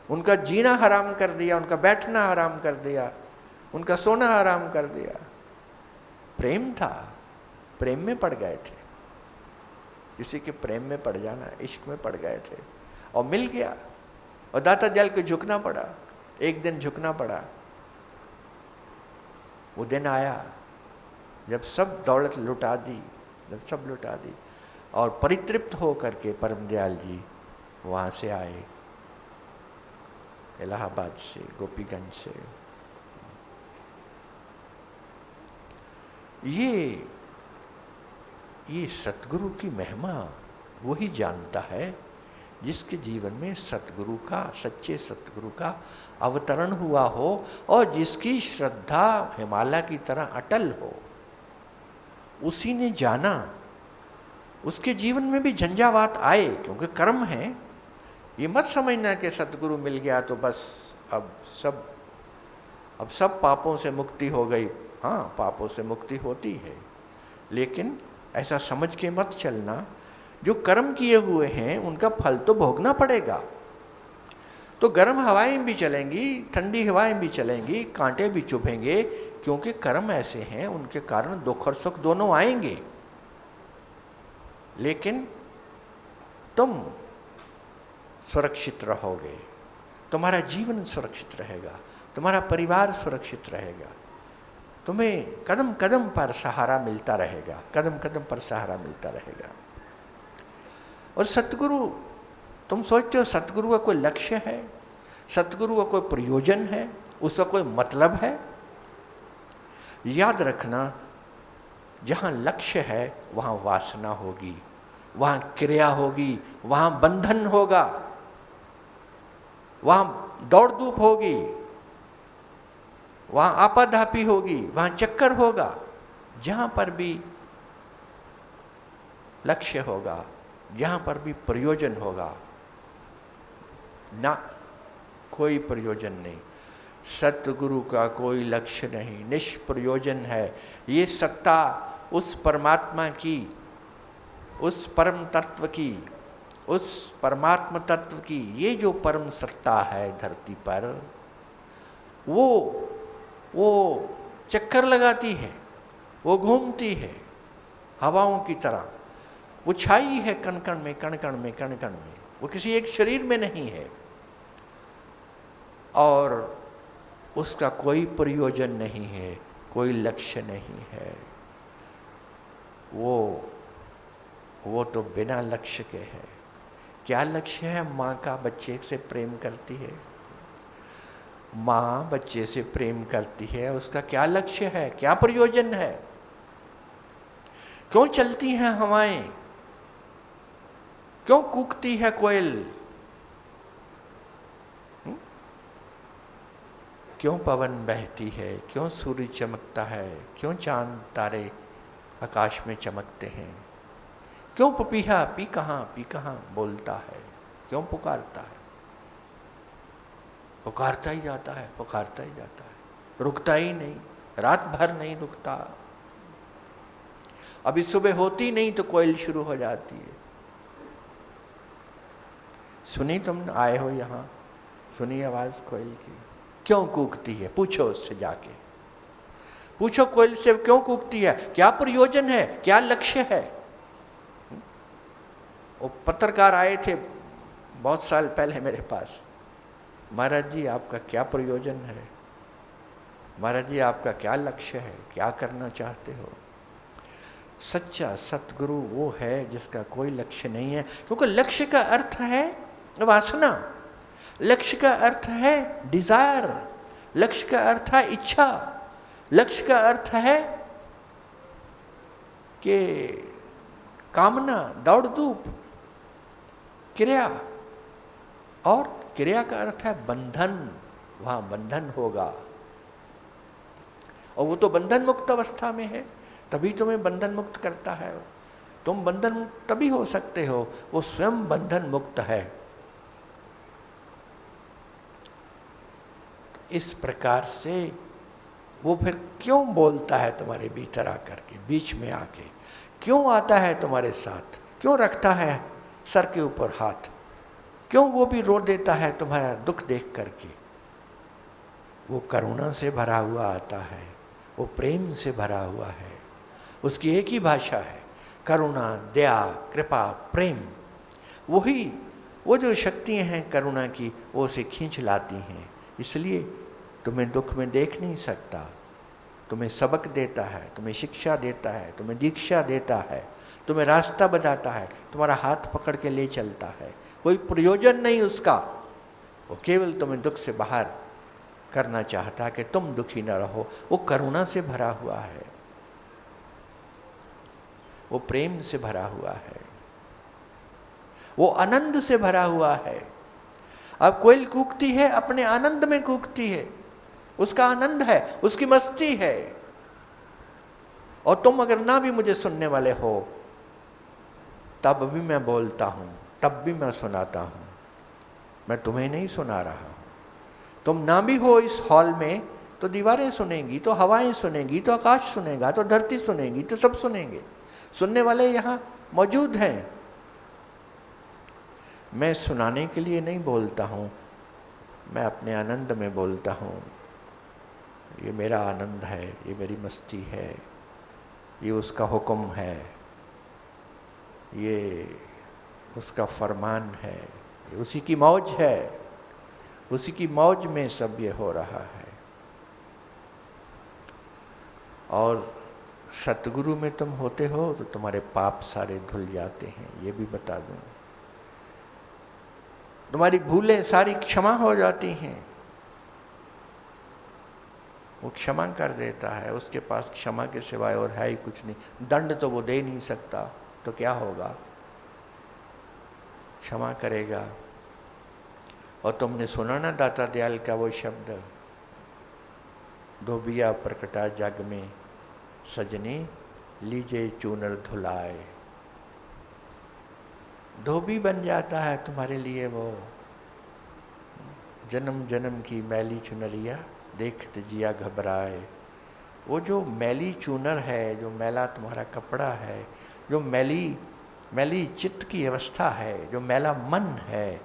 उनका जीना हराम कर दिया, उनका बैठना हराम कर दिया, उनका सोना हराम कर दिया। प्रेम था, प्रेम में पड़ गए थे। किसी के प्रेम में पड़ जाना, इश्क में पड़ गए थे और मिल गया, और दाता दयाल को झुकना पड़ा, एक दिन झुकना पड़ा। वो दिन आया जब सब दौलत लुटा दी, जब सब लुटा दी, और परितृप्त हो करके परम दयाल जी वहां से आए, इलाहाबाद से, गोपीगंज से। ये सतगुरु की महिमा वही जानता है जिसके जीवन में सतगुरु का, सच्चे सतगुरु का अवतरण हुआ हो और जिसकी श्रद्धा हिमालय की तरह अटल हो। उसी ने जाना। उसके जीवन में भी झंझावात आए, क्योंकि कर्म है। ये मत समझना कि सतगुरु मिल गया तो बस अब सब पापों से मुक्ति हो गई। हाँ, पापों से मुक्ति होती है, लेकिन ऐसा समझ के मत चलना। जो कर्म किए हुए हैं उनका फल तो भोगना पड़ेगा। तो गर्म हवाएं भी चलेंगी, ठंडी हवाएं भी चलेंगी, कांटे भी चुभेंगे, क्योंकि कर्म ऐसे हैं, उनके कारण दुख और सुख दोनों आएंगे। लेकिन तुम सुरक्षित रहोगे, तुम्हारा जीवन सुरक्षित रहेगा, तुम्हारा परिवार सुरक्षित रहेगा, तुम्हें कदम कदम पर सहारा मिलता रहेगा, कदम कदम पर सहारा मिलता रहेगा। और सतगुरु, तुम सोचते हो सतगुरु का कोई लक्ष्य है, सतगुरु का कोई प्रयोजन है, उसका कोई मतलब है? याद रखना, जहां लक्ष्य है वहां वासना होगी, वहां क्रिया होगी, वहां बंधन होगा, वहां दौड़ धूप होगी, वहां आपाधापी होगी, वहां चक्कर होगा। जहां पर भी लक्ष्य होगा, जहां पर भी प्रयोजन होगा, ना कोई प्रयोजन नहीं। सतगुरु का कोई लक्ष्य नहीं, निष्प्रयोजन है। ये सत्ता उस परमात्मा की, उस परम तत्व की, उस परमात्म तत्व की, ये जो परम सत्ता है धरती पर, वो चक्कर लगाती है, वो घूमती है हवाओं की तरह, वो छाई है कण कण में, कण कण में, कण कण में। वो किसी एक शरीर में नहीं है, और उसका कोई प्रयोजन नहीं है, कोई लक्ष्य नहीं है। वो तो बिना लक्ष्य के है। क्या लक्ष्य है? माँ का बच्चे से प्रेम करती है, माँ बच्चे से प्रेम करती है, उसका क्या लक्ष्य है, क्या प्रयोजन है? क्यों चलती हैं हवाएं, क्यों कूकती है कोयल, क्यों पवन बहती है, क्यों सूर्य चमकता है, क्यों चांद तारे आकाश में चमकते हैं, क्यों पपीहा पी कहाँ बोलता है, क्यों पुकारता है? पुकारता ही जाता है, पुकारता ही जाता है, रुकता ही नहीं, रात भर नहीं रुकता। अभी सुबह होती नहीं तो कोयल शुरू हो जाती है। सुनी तुम आए हो यहाँ, सुनी आवाज कोयल की? क्यों कूकती है? पूछो उससे जाके, पूछो कोयल से क्यों कूकती है, क्या प्रयोजन है, क्या लक्ष्य है? वो पत्रकार आए थे बहुत साल पहले मेरे पास, महाराज जी आपका क्या प्रयोजन है, महाराज जी आपका क्या लक्ष्य है, क्या करना चाहते हो। सच्चा सतगुरु वो है जिसका कोई लक्ष्य नहीं है, क्योंकि लक्ष्य का अर्थ है वासना, लक्ष्य का अर्थ है डिजायर, लक्ष्य का अर्थ है इच्छा, लक्ष्य का अर्थ है कि कामना, दौड़ धूप, क्रिया, और क्रिया का अर्थ है बंधन, वहां बंधन होगा, और वो तो बंधन मुक्त अवस्था में है, तभी तुम्हें बंधन मुक्त करता है। तुम बंधन मुक्त तभी हो सकते हो, वो स्वयं बंधन मुक्त है। इस प्रकार से वो फिर क्यों बोलता है तुम्हारे भीतर आकर के, बीच में आके क्यों आता है तुम्हारे साथ, क्यों रखता है सर के ऊपर हाथ, क्यों वो भी रो देता है तुम्हारा दुख देख करके। वो करुणा से भरा हुआ आता है, वो प्रेम से भरा हुआ है, उसकी एक ही भाषा है, करुणा, दया, कृपा, प्रेम। वही वो जो शक्तियां हैं करुणा की, वो उसे खींच लाती हैं। इसलिए तुम्हें दुख में देख नहीं सकता, तुम्हें सबक देता है, तुम्हें शिक्षा देता है, तुम्हें दीक्षा देता है, तुम्हें रास्ता बताता है, तुम्हारा हाथ पकड़ के ले चलता है। कोई प्रयोजन नहीं उसका, वो केवल तुम्हें दुख से बाहर करना चाहता है कि तुम दुखी न रहो। वो करुणा से भरा हुआ है, वो प्रेम से भरा हुआ है, वो आनंद से भरा हुआ है। अब कोयल कूकती है, अपने आनंद में कूकती है, उसका आनंद है, उसकी मस्ती है। और तुम अगर ना भी मुझे सुनने वाले हो, तब भी मैं बोलता हूं, तब भी मैं सुनाता हूं, मैं तुम्हें नहीं सुना रहा हूं। तुम ना भी हो इस हॉल में तो दीवारें सुनेंगी, तो हवाएं सुनेंगी, तो आकाश सुनेगा, तो धरती सुनेगी, तो सब सुनेंगे। सुनने वाले यहां मौजूद हैं। मैं सुनाने के लिए नहीं बोलता हूं, मैं अपने आनंद में बोलता हूं। ये मेरा आनंद है, ये मेरी मस्ती है, ये उसका हुक्म है, ये उसका फरमान है, ये उसी की मौज है, उसी की मौज में सब ये हो रहा है। और सतगुरु में तुम होते हो तो तुम्हारे पाप सारे धुल जाते हैं, ये भी बता दूं। तुम्हारी भूलें सारी क्षमा हो जाती हैं, वो क्षमा कर देता है। उसके पास क्षमा के सिवाय और है ही कुछ नहीं। दंड तो वो दे नहीं सकता, तो क्या होगा, क्षमा करेगा। और तुमने सुना ना दाता दयाल का वो शब्द, धोबिया प्रकटा जग में सजनी लीजे चूनर धुलाए। धोबी बन जाता है तुम्हारे लिए वो, जन्म जन्म की मैली चुनरिया देखते जिया घबराए। वो जो मैली चूनर है, जो मैला तुम्हारा कपड़ा है, जो मैली चित्त की अवस्था है, जो मैला मन है,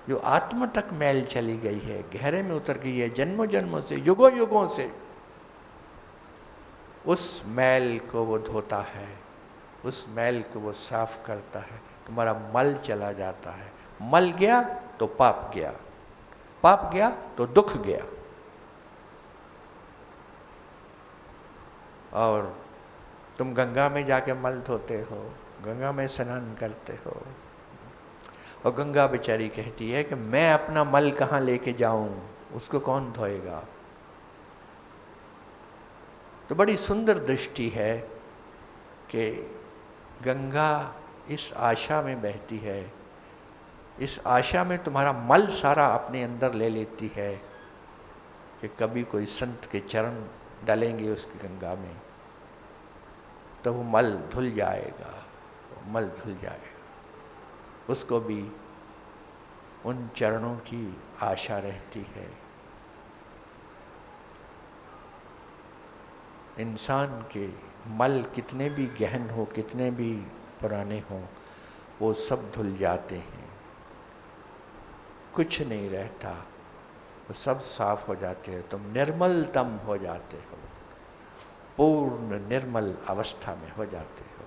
जो आत्मा तक मैल चली गई है, गहरे में उतर गई है, जन्मों जन्मों से, युगों युगों से, उस मैल को वो धोता है, उस मैल को वो साफ करता है। तुम्हारा मल चला जाता है। मल गया तो पाप गया, पाप गया तो दुख गया। और तुम गंगा में जाके मल धोते हो, गंगा में स्नान करते हो, और गंगा बेचारी कहती है कि मैं अपना मल कहाँ लेके जाऊं, उसको कौन धोएगा। तो बड़ी सुंदर दृष्टि है कि गंगा इस आशा में बहती है, इस आशा में तुम्हारा मल सारा अपने अंदर ले लेती है कि कभी कोई संत के चरण डालेंगे उसकी गंगा में तो वो मल धुल जाएगा, मल धुल जाएगा। उसको भी उन चरणों की आशा रहती है। इंसान के मल कितने भी गहन हो, कितने भी पुराने हों, वो सब धुल जाते हैं, कुछ नहीं रहता, वो सब साफ हो जाते हैं। तुम निर्मलतम हो जाते हो, पूर्ण निर्मल अवस्था में हो जाते हो।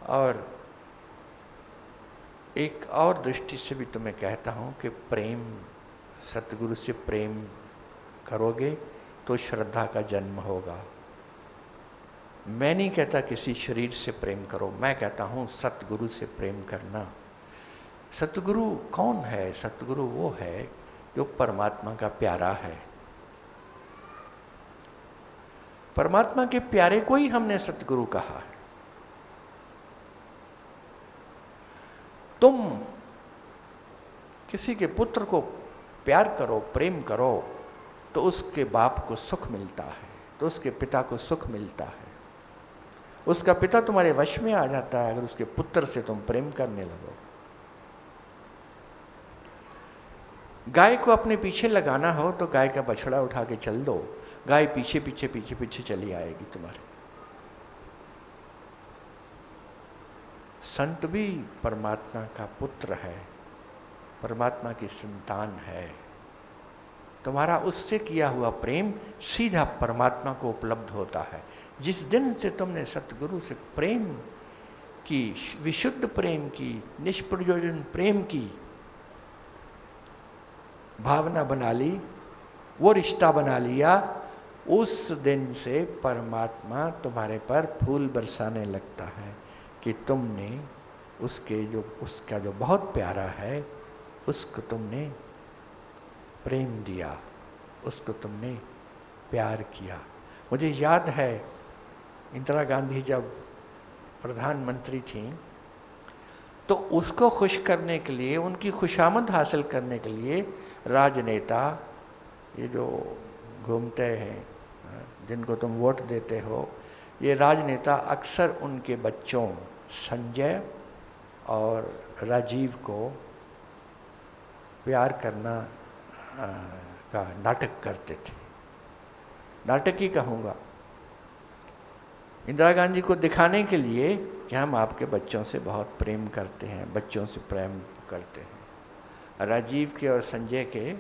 और एक और दृष्टि से भी तुम्हें कहता हूं कि प्रेम, सतगुरु से प्रेम करोगे तो श्रद्धा का जन्म होगा। मैं नहीं कहता किसी शरीर से प्रेम करो, मैं कहता हूं सतगुरु से प्रेम करना। सतगुरु कौन है? सतगुरु वो है जो परमात्मा का प्यारा है। परमात्मा के प्यारे को ही हमने सतगुरु कहा है। तुम किसी के पुत्र को प्यार करो, प्रेम करो, तो उसके बाप को सुख मिलता है, तो उसके पिता को सुख मिलता है। उसका पिता तुम्हारे वश में आ जाता है अगर उसके पुत्र से तुम प्रेम करने लगो। गाय को अपने पीछे लगाना हो तो गाय का बछड़ा उठा के चल दो, गाय पीछे पीछे पीछे पीछे चली आएगी तुम्हारे। संत भी परमात्मा का पुत्र है, परमात्मा की संतान है। तुम्हारा उससे किया हुआ प्रेम सीधा परमात्मा को उपलब्ध होता है। जिस दिन से तुमने सतगुरु से प्रेम की, विशुद्ध प्रेम की, निष्प्रयोजन प्रेम की भावना बना ली, वो रिश्ता बना लिया, उस दिन से परमात्मा तुम्हारे पर फूल बरसाने लगता है कि तुमने उसका जो बहुत प्यारा है उसको तुमने प्रेम दिया, उसको तुमने प्यार किया। मुझे याद है इंदिरा गांधी जब प्रधानमंत्री थीं तो उसको खुश करने के लिए, उनकी खुशामद हासिल करने के लिए राजनेता, ये जो घूमते हैं जिनको तुम वोट देते हो, ये राजनेता अक्सर उनके बच्चों संजय और राजीव को प्यार करना का नाटक करते थे। नाटक ही कहूँगा, इंदिरा गांधी को दिखाने के लिए कि हम आपके बच्चों से बहुत प्रेम करते हैं, बच्चों से प्रेम करते हैं। राजीव के और संजय के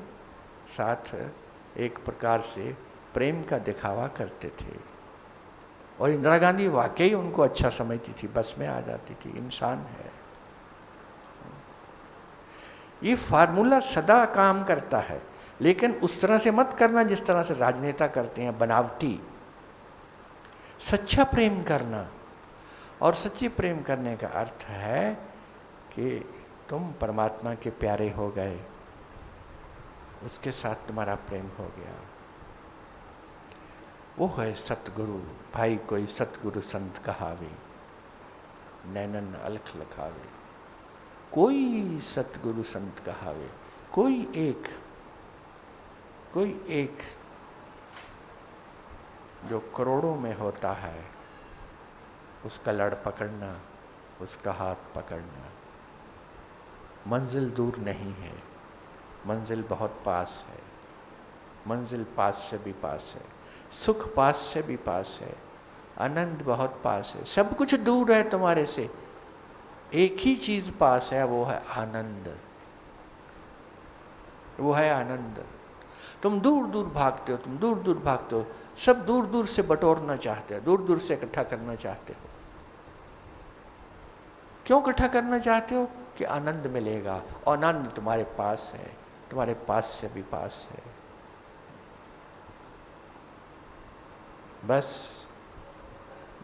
साथ एक प्रकार से प्रेम का दिखावा करते थे और इंदिरा गांधी वाकई उनको अच्छा समझती थी, बस में आ जाती थी, इंसान है। ये फार्मूला सदा काम करता है, लेकिन उस तरह से मत करना जिस तरह से राजनेता करते हैं, बनावटी। सच्चा प्रेम करना, और सच्चे प्रेम करने का अर्थ है कि तुम परमात्मा के प्यारे हो गए, उसके साथ तुम्हारा प्रेम हो गया। वो है सतगुरु। भाई कोई सतगुरु संत कहावे, नैनन अलख लखावे। कोई सतगुरु संत कहावे, कोई एक जो करोड़ों में होता है, उसका लड़ पकड़ना, उसका हाथ पकड़ना। मंजिल दूर नहीं है, मंजिल बहुत पास है, मंजिल पास से भी पास है, सुख पास से भी पास है, आनंद बहुत पास है। सब कुछ दूर है तुम्हारे से, एक ही चीज पास है, वो है आनंद, वो है आनंद। तुम दूर दूर भागते हो, तुम दूर दूर भागते हो, सब दूर दूर से बटोरना चाहते हो, दूर दूर से इकट्ठा करना चाहते हो। क्यों इकट्ठा करना चाहते हो? कि आनंद मिलेगा, और आनंद तुम्हारे पास है, तुम्हारे पास से भी पास है। बस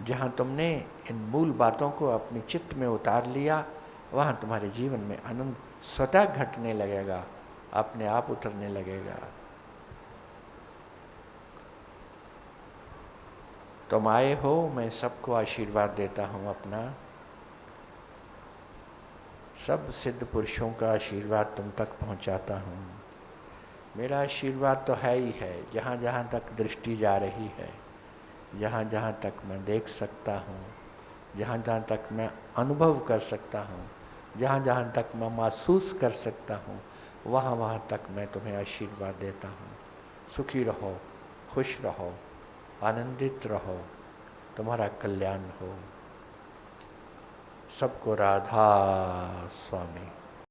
जहां तुमने इन मूल बातों को अपने चित्त में उतार लिया, वहां तुम्हारे जीवन में आनंद स्वतः घटने लगेगा, अपने आप उतरने लगेगा। तुम आए हो, मैं सबको आशीर्वाद देता हूं अपना। सब सिद्ध पुरुषों का आशीर्वाद तुम तक पहुंचाता हूं। मेरा आशीर्वाद तो है ही है, जहां जहां तक दृष्टि जा रही है, जहाँ जहाँ तक मैं देख सकता हूँ, जहाँ जहाँ तक मैं अनुभव कर सकता हूँ, जहाँ जहाँ तक मैं महसूस कर सकता हूँ, वहाँ वहाँ तक मैं तुम्हें आशीर्वाद देता हूँ। सुखी रहो, खुश रहो, आनंदित रहो, तुम्हारा कल्याण हो। सबको राधा स्वामी।